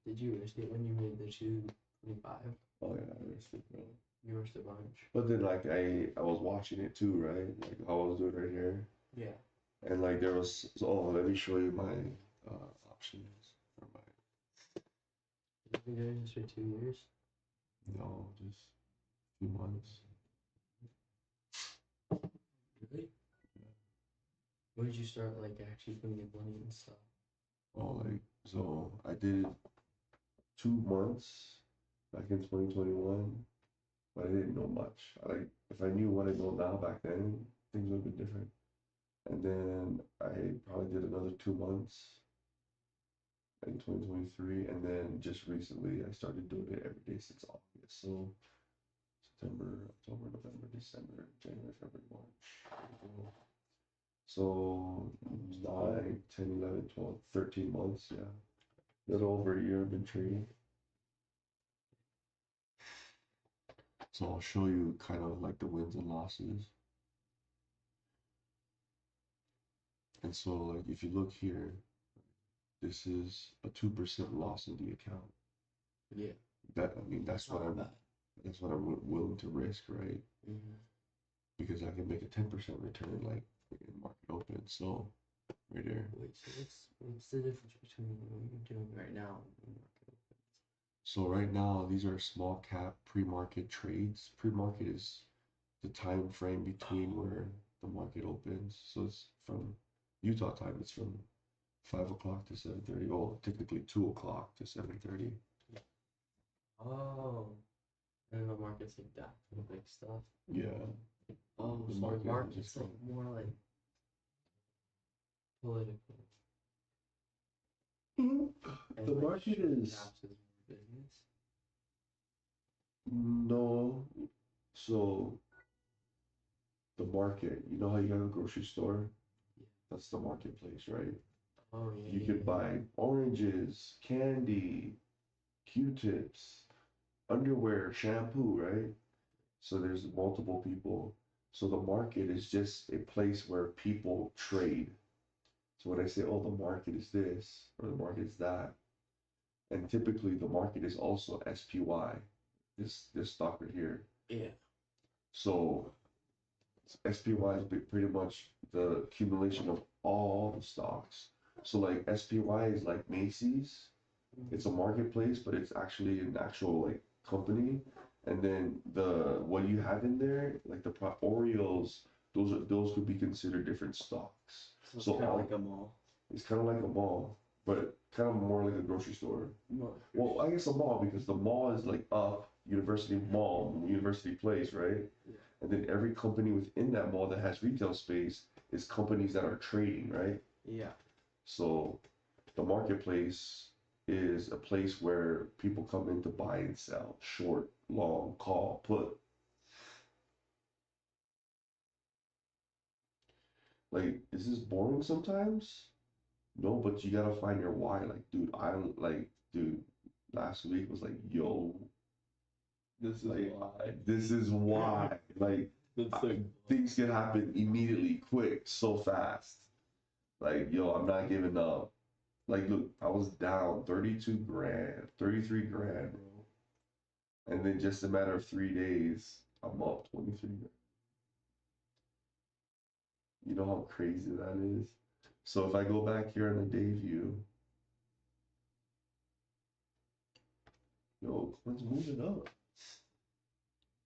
E: Did you risk it when you made the 225?
D: Oh yeah, I risked it, bro.
E: You risked a bunch.
D: But then like I was watching it too, right? Like how I was doing right here.
E: Yeah.
D: And like there was let me show you my options for my
E: You've been doing this for 2 years?
D: no, just a few months.
E: Really? When did you start like actually putting in money and stuff?
D: Oh like so I did 2 months back in 2021, but I didn't know much. Like if I knew what I know now back then, things would have been different. And then I probably did another 2 months in 2023, and then just recently I started doing it every day since August. So September, October, November, December, January, February, March, April. So 9, 10, 11, 12, 13 months, yeah. A little over a year I've been trading. So I'll show you kind of like the wins and losses. And so like if you look here, this is a 2% loss in the account.
E: Yeah.
D: That I mean that's what
E: not
D: I'm
E: bad.
D: That's what I'm willing to risk, right?
E: Mm-hmm.
D: Because I can make a 10% return, like in market open. So right there.
E: Wait, so what's the difference between what you're doing right now and market opens?
D: So right now, these are small cap pre-market trades. Pre-market is the time frame between where the market opens. So it's from Utah time. It's from 5 o'clock to 7:30. Oh, technically 2 o'clock to 7:30.
E: Oh, and the market's like that for the big stuff.
D: Yeah.
E: Oh,
D: The
E: so the
D: market
E: market's
D: just
E: like more like political. And
D: The
E: like
D: market
E: short
D: is
E: caps is more business.
D: no. So the market, you know how you have a grocery store?
E: Yeah.
D: That's the marketplace, right?
E: Oh yeah.
D: You
E: yeah,
D: could
E: yeah.
D: buy oranges, candy, Q-tips, underwear, shampoo, right? So there's multiple people. So the market is just a place where people trade. So when I say, oh, the market is this or the market is that, and typically the market is also SPY, this stock right here.
E: Yeah.
D: So SPY is pretty much the accumulation of all the stocks. So like SPY is like Macy's. It's a marketplace, but it's actually an actual like company. And then the what you have in there, like the Oreos, those could be considered different stocks.
E: So it's
D: So
E: kind of
D: all
E: like a mall.
D: it's kind of like a mall, but kind of more like a grocery store.
E: More
D: Well, I guess a mall because the mall is like up University Mall, University Place, right?
E: Yeah.
D: And then every company within that mall that has retail space is companies that are trading, right?
E: Yeah.
D: So the marketplace is a place where people come in to buy and sell, short, long, call, put. Like, is this boring sometimes? No, but you gotta find your why. Like, dude, I don't like, dude, last week was like, yo,
E: This is
D: like,
E: why.
D: this is why. Like,
E: That's so
D: things can happen immediately, quick, so fast. Like, yo, I'm not giving up. Like, look, I was down 32 grand, 33 grand, bro. And then just a matter of 3 days, I'm up 23 grand. You know how crazy that is? So if I go back here on the day view, yo, let's move it up.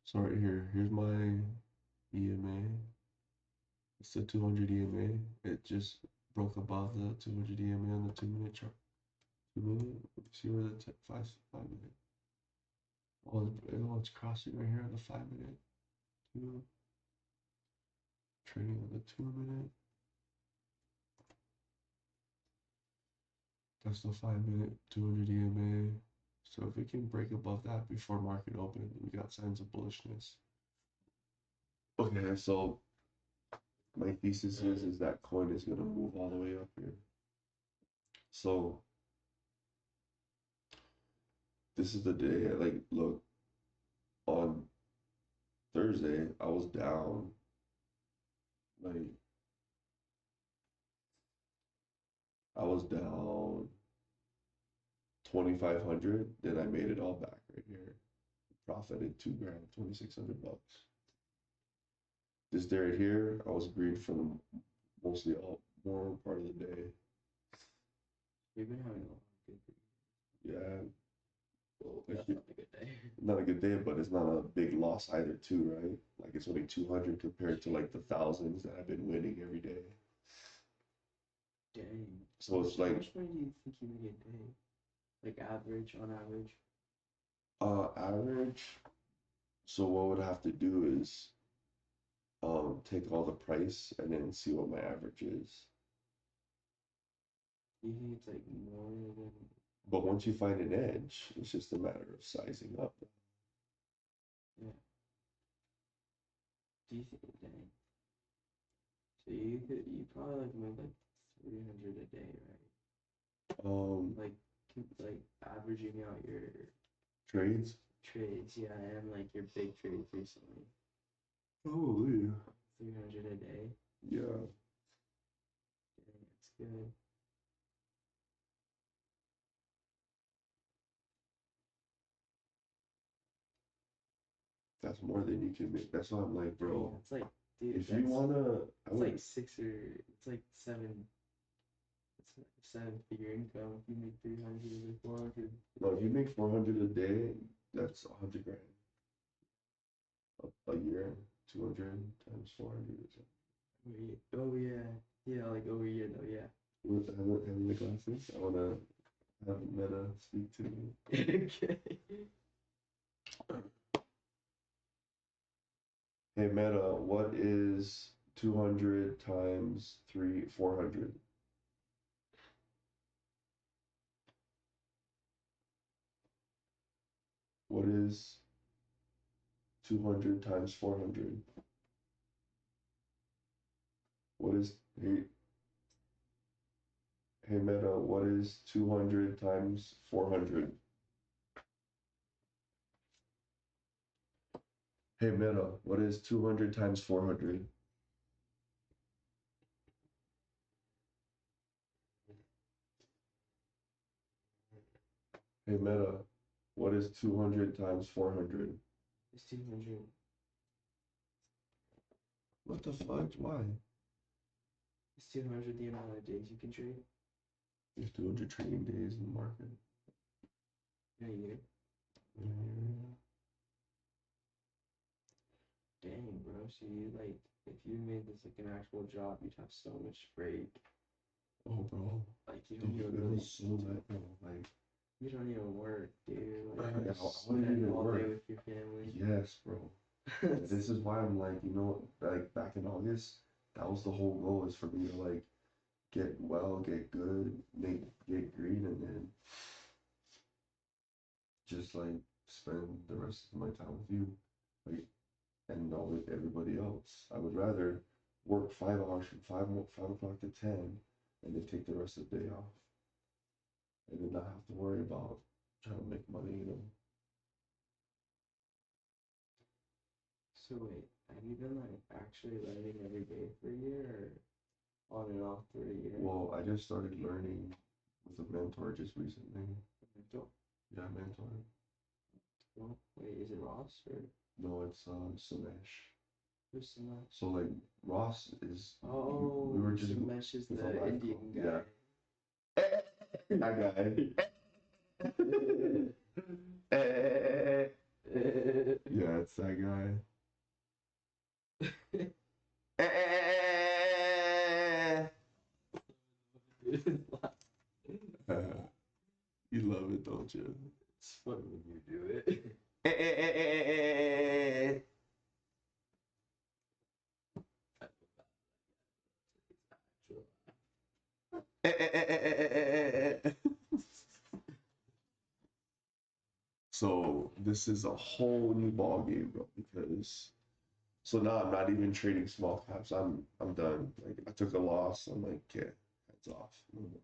D: So right here, here's my EMA. It's the 200 EMA. It just broke above the 200 EMA on the 2-minute chart. 2 minute. See where the 5 minute. Oh, it's crossing right here on the 5 minute. Trading on the 2 minute. That's the 5 minute 200 EMA. So if it can break above that before market open, we got signs of bullishness. Okay, so my thesis is that coin is gonna move all the way up here. So this is the day. Like, look, on Thursday I was down. Like, I was down 2,500. Then I made it all back right here. Profited 2 grand, 2,600 bucks. This day right here, I was green for the mostly all more part of the day.
E: You've been having a lot of good days.
D: Yeah,
E: Well,
D: like,
E: that's not a good day.
D: not a good day, but it's not a big loss either, too, right? Like, it's only 200 compared to like the thousands that I've been winning every day.
E: Dang.
D: So it's
E: How
D: like
E: much money do you think you make a day? Like average, on average?
D: average. So what would I have to do is take all the price and then see what my average is.
E: Do you think it's like more than
D: But once you find an edge, it's just a matter of sizing up.
E: yeah? Do you think dang? So you probably like make like 300 a day, right? Like like averaging out your
D: Trades.
E: trades, yeah, and like your big trades recently.
D: Holy.
E: 300 a day.
D: Yeah.
E: Dang, it's good.
D: That's more than you can make. That's why I'm like, bro,
E: It's like, dude,
D: if you wanna, I
E: it's
D: would.
E: like it's like it's like 7-figure income if you make 300 or 400.
D: No, if you make 400 a day, that's 100 grand a year. 200 times 400 is
E: Oh yeah, yeah, like over a year though, yeah.
D: with having the glasses. I wanna have Meta speak to me.
E: Okay.
D: Hey Meta, what is 200 times 400? What is 200 times 400? What is, hey, hey Meta, what is 200 times 400? Hey Meta, what is 200 times 400? Hey Meta, what is 200 times 400?
E: It's 200.
D: What the fudge? Why?
E: It's 200 the amount of days you can trade
D: There's 200 trading days in the market.
E: in a year.
D: Mm,
E: Dang, bro. So you like, if you made this like an actual job, you'd have so much break.
D: oh, bro.
E: Like you
D: Dude,
E: don't even
D: it
E: really,
D: was so bad, bro. Like,
E: you don't even work, dude. Like
D: I
E: you just
D: wouldn't
E: spend
D: even
E: all day
D: work.
E: with your family.
D: Yes, bro. And this is why I'm like, like back in August, that was the whole goal is for me to like get well, get good, get green, and then just like spend the rest of my time with you, like, and not with everybody else. I would rather work 5 hours from 5 o'clock to 10, and then take the rest of the day off, and then not have to worry about trying to make money.
E: So wait, have you been like actually learning every day for a year or on and off for a year?
D: Well, I just started learning with a mentor just recently.
E: Mentor?
D: Yeah, mentor.
E: No, wait, is it Ross or
D: No, it's Samesh.
E: who's Samesh?
D: So like Ross is
E: Oh,
D: we were just
E: Samesh is
D: with a
E: the
D: live
E: Indian
D: call.
E: guy.
D: Yeah. That guy. Yeah, it's that guy. You love it, don't you?
E: It's fun when you do it.
D: So this is a whole new ball game, bro, because so now I'm not even trading small caps. I'm done. Like I took a loss. I'm like, okay, heads off. No more.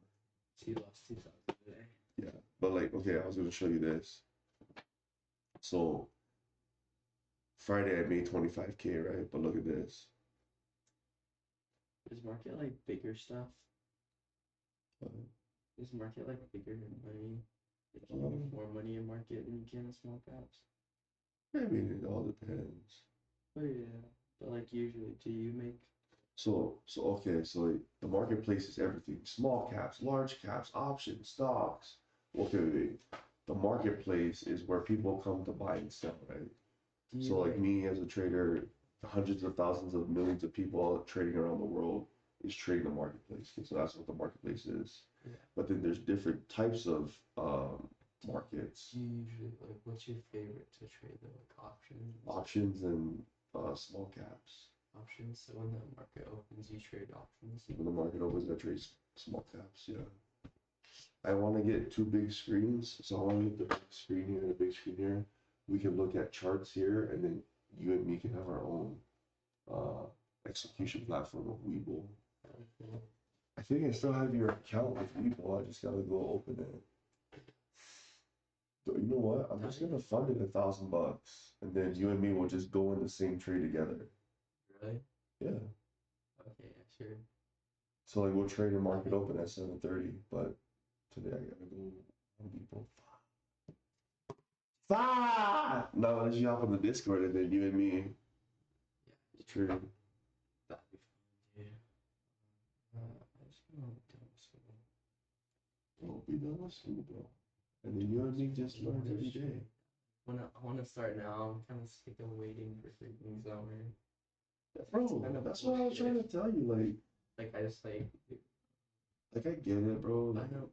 E: So you lost 2,000 today.
D: Yeah. But like, okay, I was gonna show you this. So Friday I made 25K, right? But look at this.
E: Is market like bigger stuff?
D: Uh,
E: Is market like bigger money? Like you make more money in market than you can in small caps?
D: I mean, it all depends.
E: Oh yeah, but like usually, do you make?
D: So okay, so like, the marketplace is everything. Small caps, large caps, options, stocks. Okay, wait. The marketplace is where people come to buy and sell, right?
E: Do you
D: So like me as a trader, hundreds of thousands of millions of people trading around the world is trading the marketplace. Okay, so that's what the marketplace is.
E: Yeah.
D: But then there's different types of markets.
E: Do you usually like what's your favorite to trade though? Like options?
D: Options and small caps.
E: Options. So when the market opens, you trade options.
D: When the market opens, I trade small caps. Yeah. I want to get two big screens, so I want to get the big screen here and the big screen here. We can look at charts here, and then you and me can have our own execution platform of Webull. I think I still have your account with Webull. I just gotta go open it. So you know what? I'm just gonna fund it $1,000, and then you and me will just go in the same trade together.
E: Really?
D: Yeah.
E: Okay, yeah, sure.
D: So like we'll trade and market open at 7:30, but today I gotta go on Webull. Now unless you hop on the Discord and then you and me
E: Yeah,
D: trade.
E: that'd be fun, dude. I just want to do school.
D: Don't be done with school, bro. And then you and me just learn every day.
E: I wanna start now. I'm kind of sick of waiting for freaking summer.
D: Bro,
E: kind of
D: that's what I was trying to tell you.
E: Like I just like
D: I get it, bro.
E: I don't.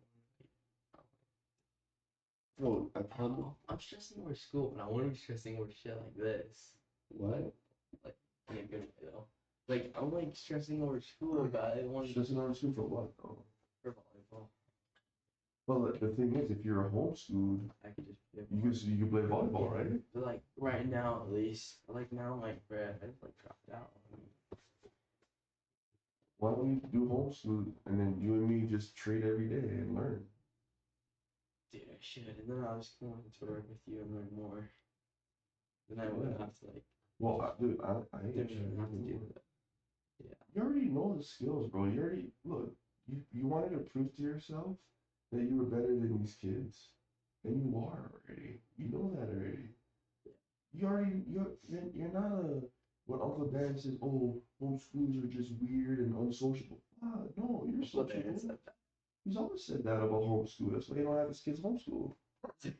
D: Bro, I promise.
E: I'm stressing over school, but I want to be stressing over shit like this.
D: What?
E: Like in a good way though. Like I'm like stressing over school, but I want to
D: Stressing on school for what? Oh.
E: for volleyball.
D: Well, the thing is, if you're homeschooled,
E: I could just play
D: you can play volleyball, right?
E: But like right now at least, like now I'm like, bruh, I just like dropped out.
D: Why don't we do homeschool and then you and me just trade every day and learn?
E: Dude, I should. And then I was going to work with you and learn more. Then I wouldn't have to like.
D: Well, dude, I ain't
E: Didn't
D: trying
E: even
D: to
E: have to
D: do
E: do
D: it.
E: that. Yeah.
D: You already know the skills, bro. You already look. You wanted to prove to yourself that you were better than these kids, and you are already. You know that already. You're not a what Uncle Dan says. Oh, homeschoolers are just weird and unsociable. No, you're
E: That's what they
D: sociable.
E: said.
D: He's always said that about homeschool. That's why he don't have his kids homeschool. It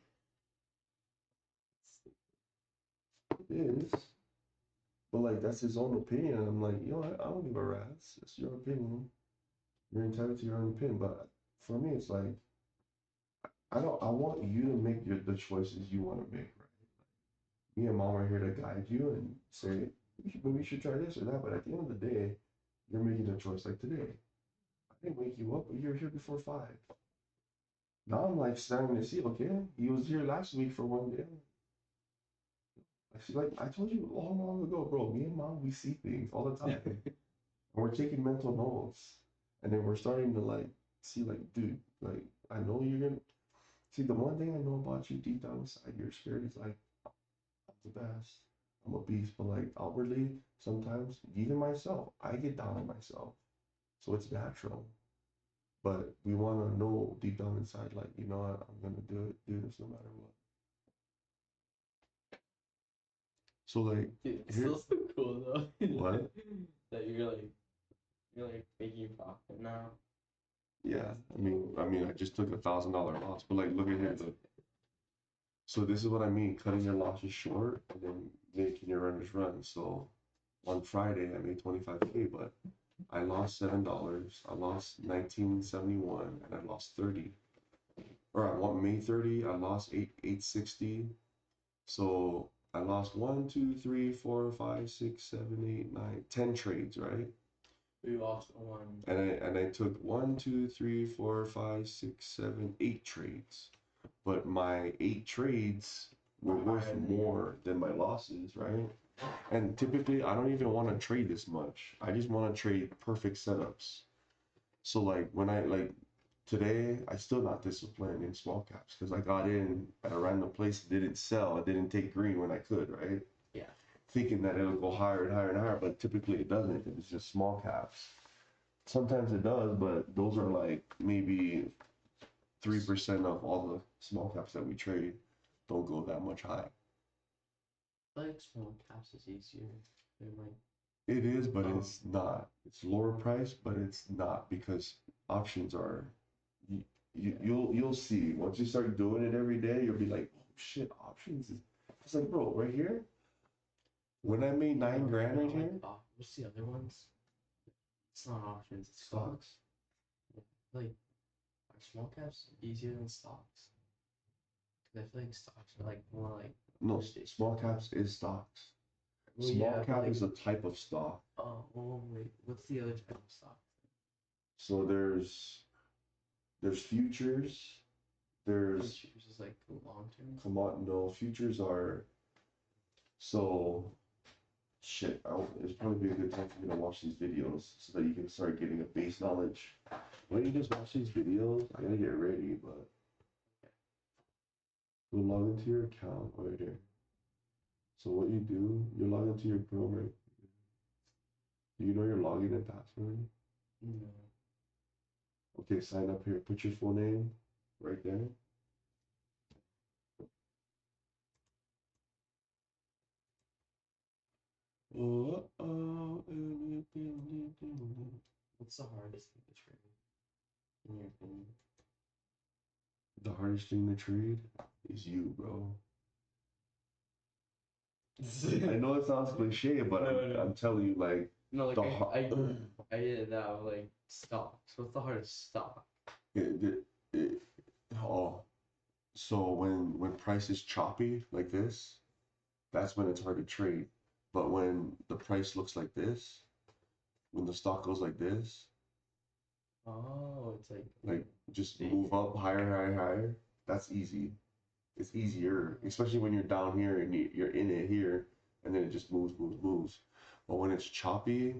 D: is. But like that's his own opinion. I'm like, you know what? I don't give a rat's. It's your opinion. You're entitled to your own opinion. But for me, it's like I want you to make the choices you want to make, right? Me and mom are here to guide you and say, maybe you should try this or that. But at the end of the day, you're making a choice. Like today, I didn't wake you up, but you were here before 5. Now I'm like starting to see, okay, he was here last week for 1 day. I feel like I told you long ago, bro. Me and mom, we see things all the time. And we're taking mental notes. And then we're starting to like see like, dude, like I know you're gonna see the one thing I know about you deep down inside, your spirit is like, I'm the best. I'm a beast, but like outwardly, sometimes, even myself, I get down on myself. So it's natural. But we wanna know deep down inside, like, you know what, I'm gonna do this no matter what. So like
E: Dude, it's
D: here,
E: still so cool though.
D: What?
E: That you're like making profit now.
D: yeah, I just took $1,000 loss, but like look at here, look. So this is what I mean, cutting your losses short and then making your runners run. So on Friday I made 25K, but I lost $7, I lost 1971, and I lost 30. Or made 30, I lost 860. So I lost 1, 2, 3, 4, 5, 6, 7, 8, 9, 10 trades, right?
E: We lost one.
D: And I took 1, 2, 3, 4, 5, 6, 7, 8 trades. But my 8 trades were worth more than my losses, right? And typically I don't even want to trade this much. I just want to trade perfect setups. So like when I like today, I still not disciplined in small caps because I got in at a random place, didn't sell, I didn't take green when I could, right?
E: Yeah.
D: Thinking that it'll go higher and higher and higher, but typically it doesn't. It's just small caps. Sometimes it does, but those are like maybe 3% of all the small caps that we trade don't go that much high.
E: Like small caps is easier. They're like
D: It is, but it's not. It's lower price, but it's not because options are. You'll see once you start doing it every day, you'll be like, oh shit, options is. It's like, bro, right here. When I made 9 grand right here,
E: what's the other ones? It's not options, it's
D: stocks.
E: like are small caps easier than stocks? 'Cause I feel like stocks are like more like
D: No, small caps is stocks.
E: well,
D: Small
E: yeah,
D: cap
E: like,
D: is a type of stock.
E: oh wait, what's the other type of stock?
D: So there's futures. There's
E: Futures is like long term.
D: come on, no futures are. So shit, it's probably be a good time for me to watch these videos so that you can start getting a base knowledge. When you just watch these videos, I gotta get ready, but you'll log into your account right here. So what you do, you log into your Chrome, right? Do you know your login and password?
E: No.
D: Okay, sign up here. Put your full name right there.
E: What's the hardest thing to trade, in your opinion?
D: The hardest thing to trade is you, bro. I know it sounds cliche, but I'm telling you, like,
E: No, like
D: the
E: I get it now. Like stocks. What's the hardest stock?
D: it, oh, so when price is choppy like this, that's when it's hard to trade. But when the price looks like this, when the stock goes like this,
E: Oh, it's
D: like just move up higher, higher, higher, that's easy. It's easier, especially when you're down here and you're in it here, and then it just moves, moves, moves. But when it's choppy,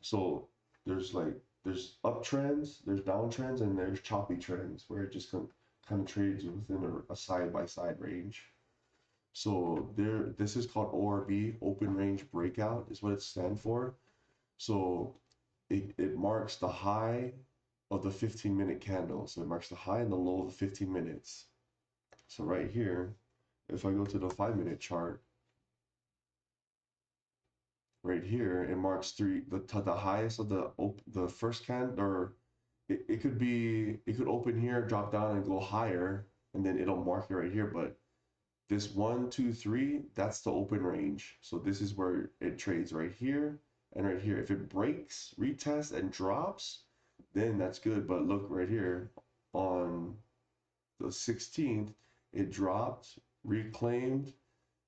D: so there's uptrends, there's downtrends, and there's choppy trends where it just kind of trades within a side by side range. So this is called ORB, open range breakout, is what it stands for. So it marks the high of the 15-minute candle. So it marks the high and the low of the 15 minutes. So right here, if I go to the 5-minute chart, right here, it marks the highest of the first candle, or it could open here, drop down, and go higher, and then it'll mark it right here. But this 1, 2, 3, that's the open range. So this is where it trades right here and right here. If it breaks, retests, and drops, then that's good. But look right here, on the 16th, it dropped, reclaimed,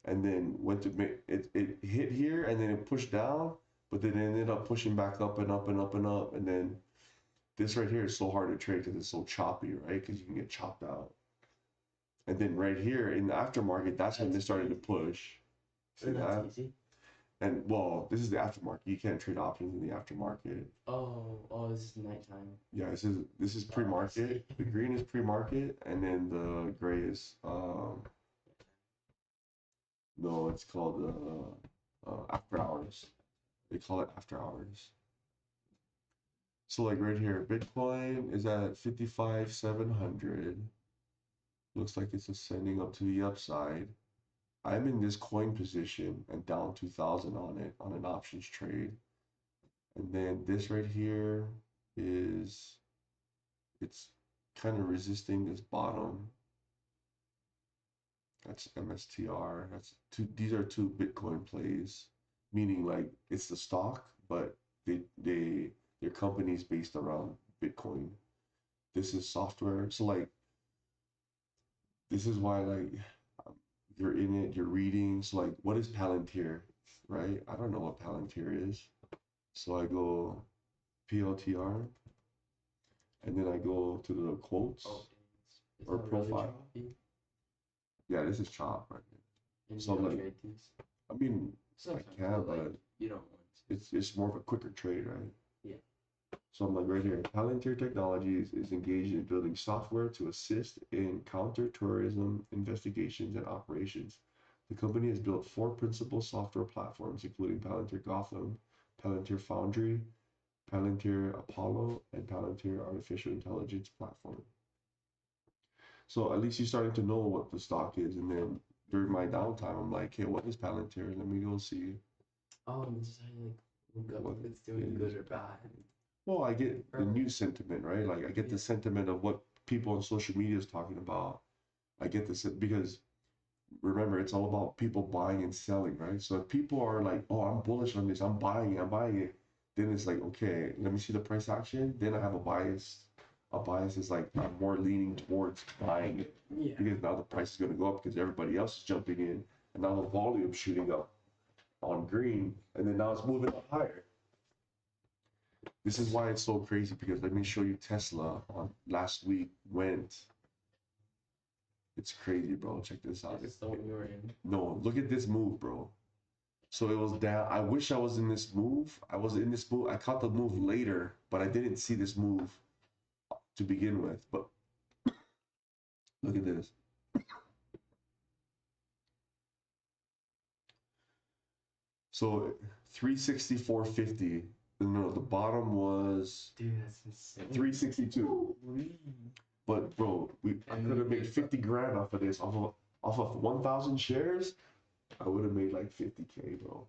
D: and then went to it hit here, and then it pushed down, but then it ended up pushing back up and up and up and up. And then this right here is so hard to trade because it's so choppy, right? Because you can get chopped out. And then right here in the aftermarket, that's when they started to push. See that?
E: Easy.
D: And well, this is the aftermarket. You can't trade options in the aftermarket.
E: Oh, this is nighttime.
D: Yeah, this is pre-market. The green is pre-market, and then the gray is no, it's called after hours. They call it after hours. So like right here, Bitcoin is at 55,700. Looks like it's ascending up to the upside. I'm in this coin position and down 2,000 on it on an options trade. And then this right here is, it's kind of resisting this bottom. That's MSTR. These are two Bitcoin plays, meaning like it's the stock, but their company's based around Bitcoin. This is software. So like, this is why like you're in it, you're reading. So like, what is Palantir, right? I don't know what Palantir is. So I go PLTR, and then I go to the quotes or profile. Yeah, this is chop right here.
E: And
D: So
E: you don't
D: like,
E: trade these?
D: I mean,
E: Sometimes,
D: I can,
E: like,
D: but
E: you don't want to.
D: it's more of a quicker trade, right?
E: Yeah.
D: So I'm like right here, Palantir Technologies is engaged in building software to assist in counter-terrorism investigations and operations. The company has built 4 principal software platforms, including Palantir Gotham, Palantir Foundry, Palantir Apollo, and Palantir Artificial Intelligence Platform. So at least you're starting to know what the stock is, and then during my downtime, I'm like, hey, what is Palantir? Let me go see.
E: Oh, and this is how you like look up
D: What
E: if it's doing
D: is-
E: good or bad.
D: Well, I get the news sentiment, right? Like I get the sentiment of what people on social media is talking about. I get this because remember, it's all about people buying and selling, right? So if people are like, oh, I'm bullish on this, I'm buying it, then it's like, okay, let me see the price action. Then I have a bias. A bias is like I'm more leaning towards buying it
E: Yeah.
D: because now the price is going to go up because everybody else is jumping in, and now the volume's shooting up on green, and then now it's moving up higher. This is why it's so crazy, because let me show you Tesla on last week went. It's crazy, bro. Check this out.
E: Is this the one you were in?
D: No, look at this move, bro. So it was down. I wish I was in this move. I was in this move. I caught the move later, but I didn't see this move to begin with. But look at this. So 364.50. No, the bottom was
E: Dude, that's insane.
D: 362. But bro, I could have made 50 grand off of this, off of 1,000 shares. I would have made like 50K, bro.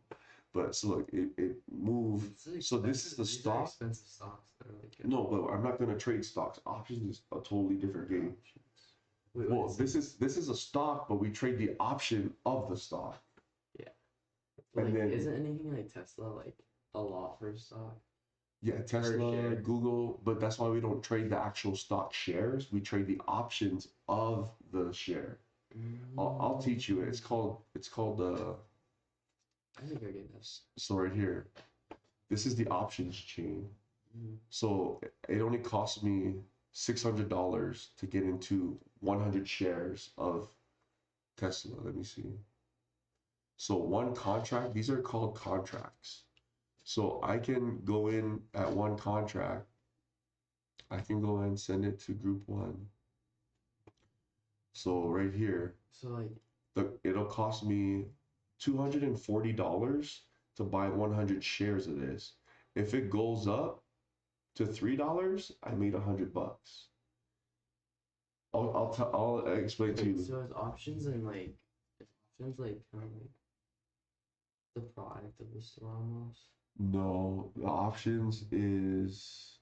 D: But so look, it moved.
E: It's
D: So this is the
E: these are
D: stock.
E: expensive stocks that are like
D: No, but I'm not gonna trade stocks. Options is a totally different game.
E: Wait,
D: Well, this is a stock, but we trade the option of the stock.
E: but,
D: and
E: like,
D: then-
E: isn't anything like Tesla like a lot for a stock?
D: Yeah, Tesla,
E: share.
D: Google, but that's why we don't trade the actual stock shares. We trade the options of the share. I'll teach you it. It's called
E: I think I get this.
D: so right here. This is the options chain.
E: Mhm.
D: So it only cost me $600 to get into 100 shares of Tesla. Let me see. So one contract, these are called contracts. So I can go in at one contract. I can go and send it to group one. So right here,
E: So like,
D: it'll cost me $240 to buy 100 shares of this. If it goes up to $3, I made $100. I'll explain to
E: wait,
D: you.
E: so is options and like, is options like kind of like the product of the store almost?
D: No, the options is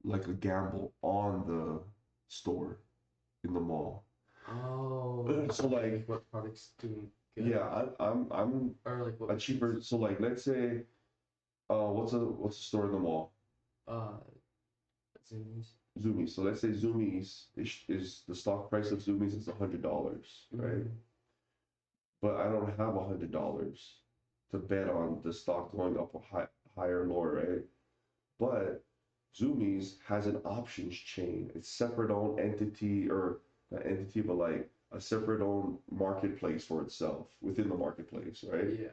D: like a gamble on the store in the mall.
E: Oh,
D: So like,
E: what products doing good?
D: yeah, I'm
E: Or like what
D: a cheaper. So like, let's say, what's a store in the mall?
E: Zoomies.
D: Zoomies. So let's say Zoomies is the stock price of Zoomies is $100, right?
E: Mhm.
D: But I don't have $100 to bet on the stock going up or higher or lower, right? But Zoomies has an options chain. It's separate own entity, or not entity, but like a separate own marketplace for itself within the marketplace, right?
E: Yeah.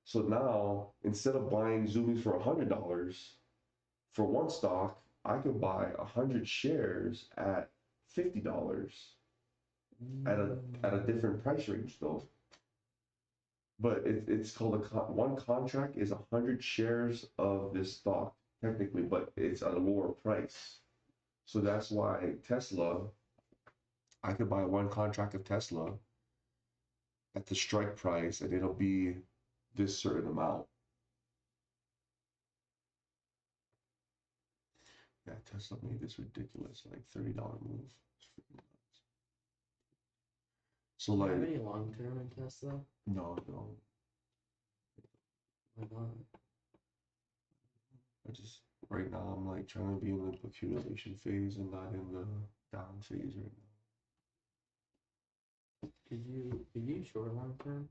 D: So now instead of buying Zoomies for $100 for one stock, I could buy 100 shares at $50 at a different price range though. But it's called one contract is 100 shares of this stock technically, but it's at a lower price. So that's why Tesla, I could buy one contract of Tesla at the strike price and it'll be this certain amount. Yeah, Tesla made this ridiculous, like $30 move. It's freaking nuts. So
E: Do you
D: like,
E: have any long term in Tesla?
D: no,
E: Why not?
D: I just right now I'm like trying to be in the accumulation phase and not in the down phase right now.
E: Could you short long term?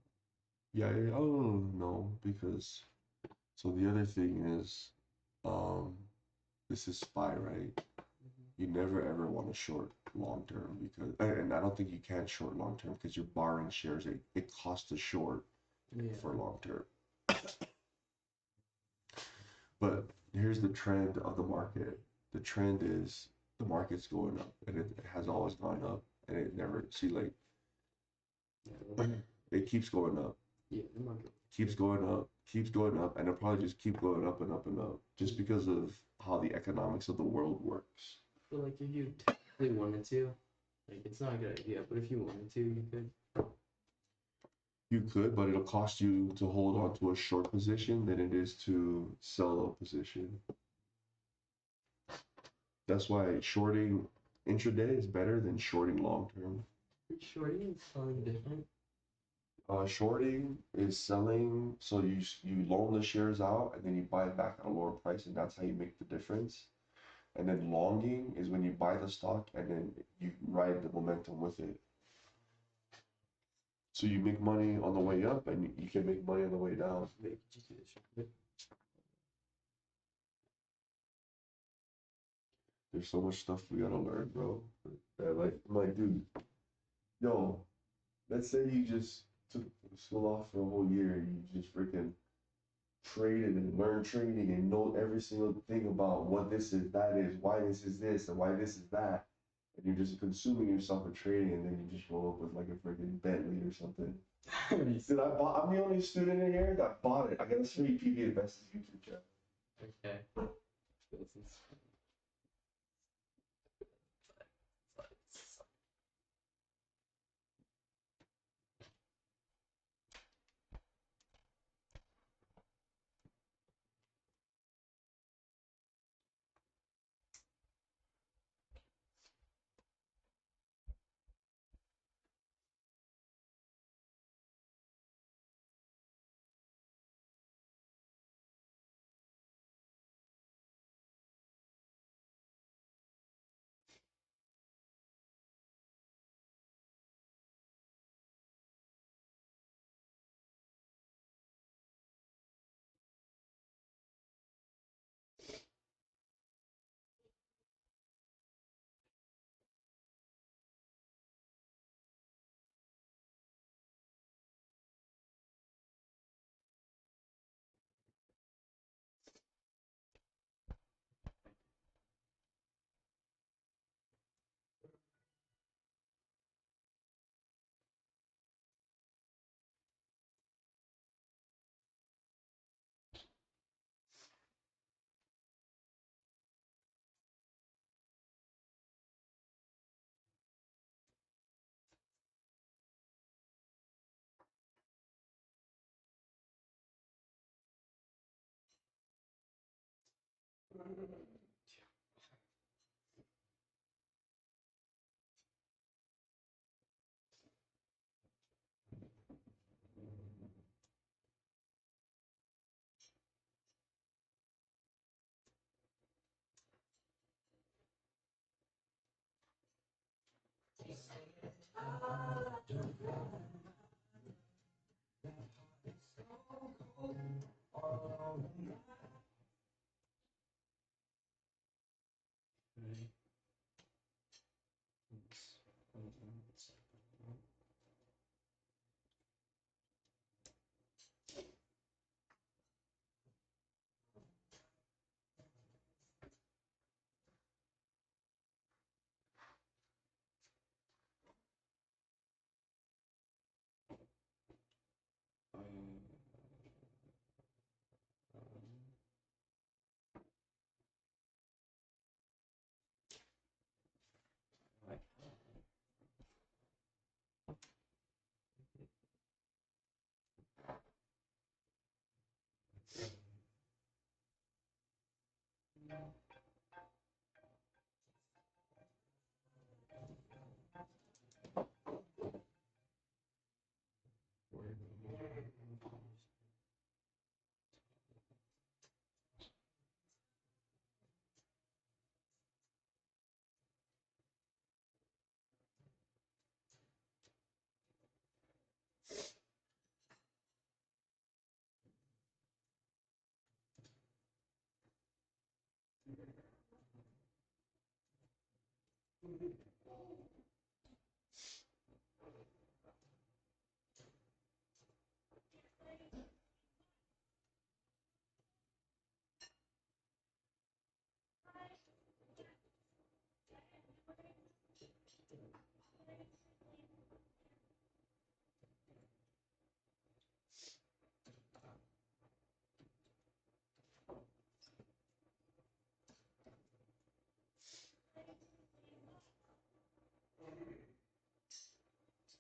D: Yeah, oh no, because so the other thing is, this is SPY, right? You never ever want to short long term because, and I don't think you can short long term because you're borrowing shares. It costs to short
E: Yeah.
D: for long term. But here's the trend of the market. The trend is the market's going up, and it has always gone up, and it never see like
E: Yeah.
D: it keeps going up.
E: Yeah. The market.
D: Keeps going up, and it'll probably just keep going up and up and up, just because of how the economics of the world works.
E: But like, if you technically wanted to, like, it's not a good idea. But if you wanted to, you could.
D: You could, but it'll cost you to hold on to a short position than it is to sell a position. That's why shorting intraday is better than shorting long term.
E: Shorting and selling different.
D: Shorting is selling, so you loan the shares out and then you buy it back at a lower price, and that's how you make the difference. And then longing is when you buy the stock and then you ride the momentum with it. So you make money on the way up and you can make money on the way down.
E: Wait, could you do this?
D: There's so much stuff we gotta learn, bro. Like, dude, yo, let's say you just took school off for a whole year and you just freaking traded and learned trading and know every single thing about what this is, that is, why this is this, and why this is that. And you're just consuming yourself with trading, and then you just roll up with like a freaking Bentley or something. Dude, I'm the only student in here that bought it. I got a free PB Investors YouTube channel.
E: Okay. This is.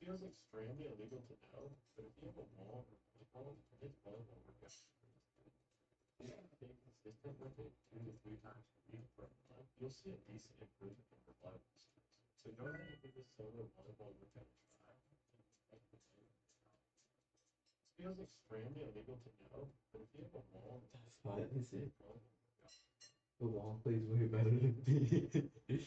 C: Feels extremely illegal to know, but if you have a wall or multiple, it's vulnerable workout. If you stay consistent with it 2 to 3 times a week for a month, you'll see a decent improvement in your blood resistance. So go ahead and give this solo volleyball workout a try. This feels extremely illegal to know, but if you have a wall,
E: That's why is it.
C: vulnerable workout.
E: The wall plays way better than me.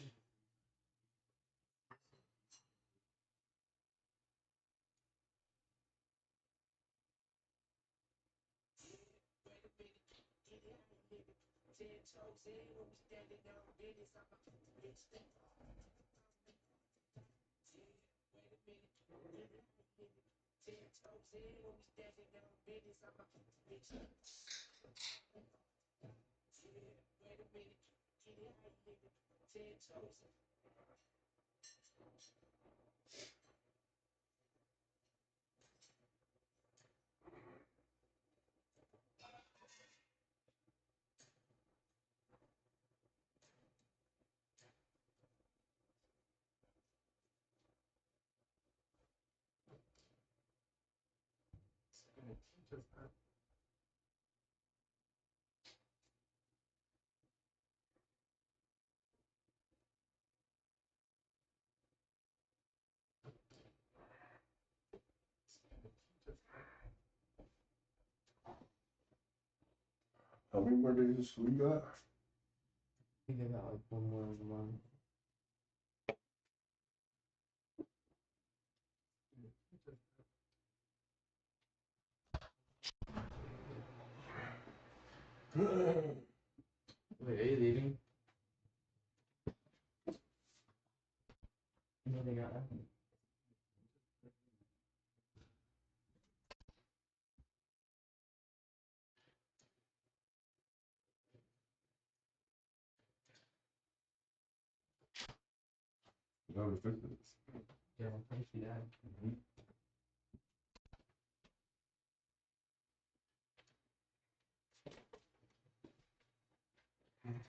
D: How many more days of school you got?
E: I think I got like one more month. Wait, are you leaving? No, they got nothing.
D: No, we fixed it.
E: Yeah, thank you, Dad.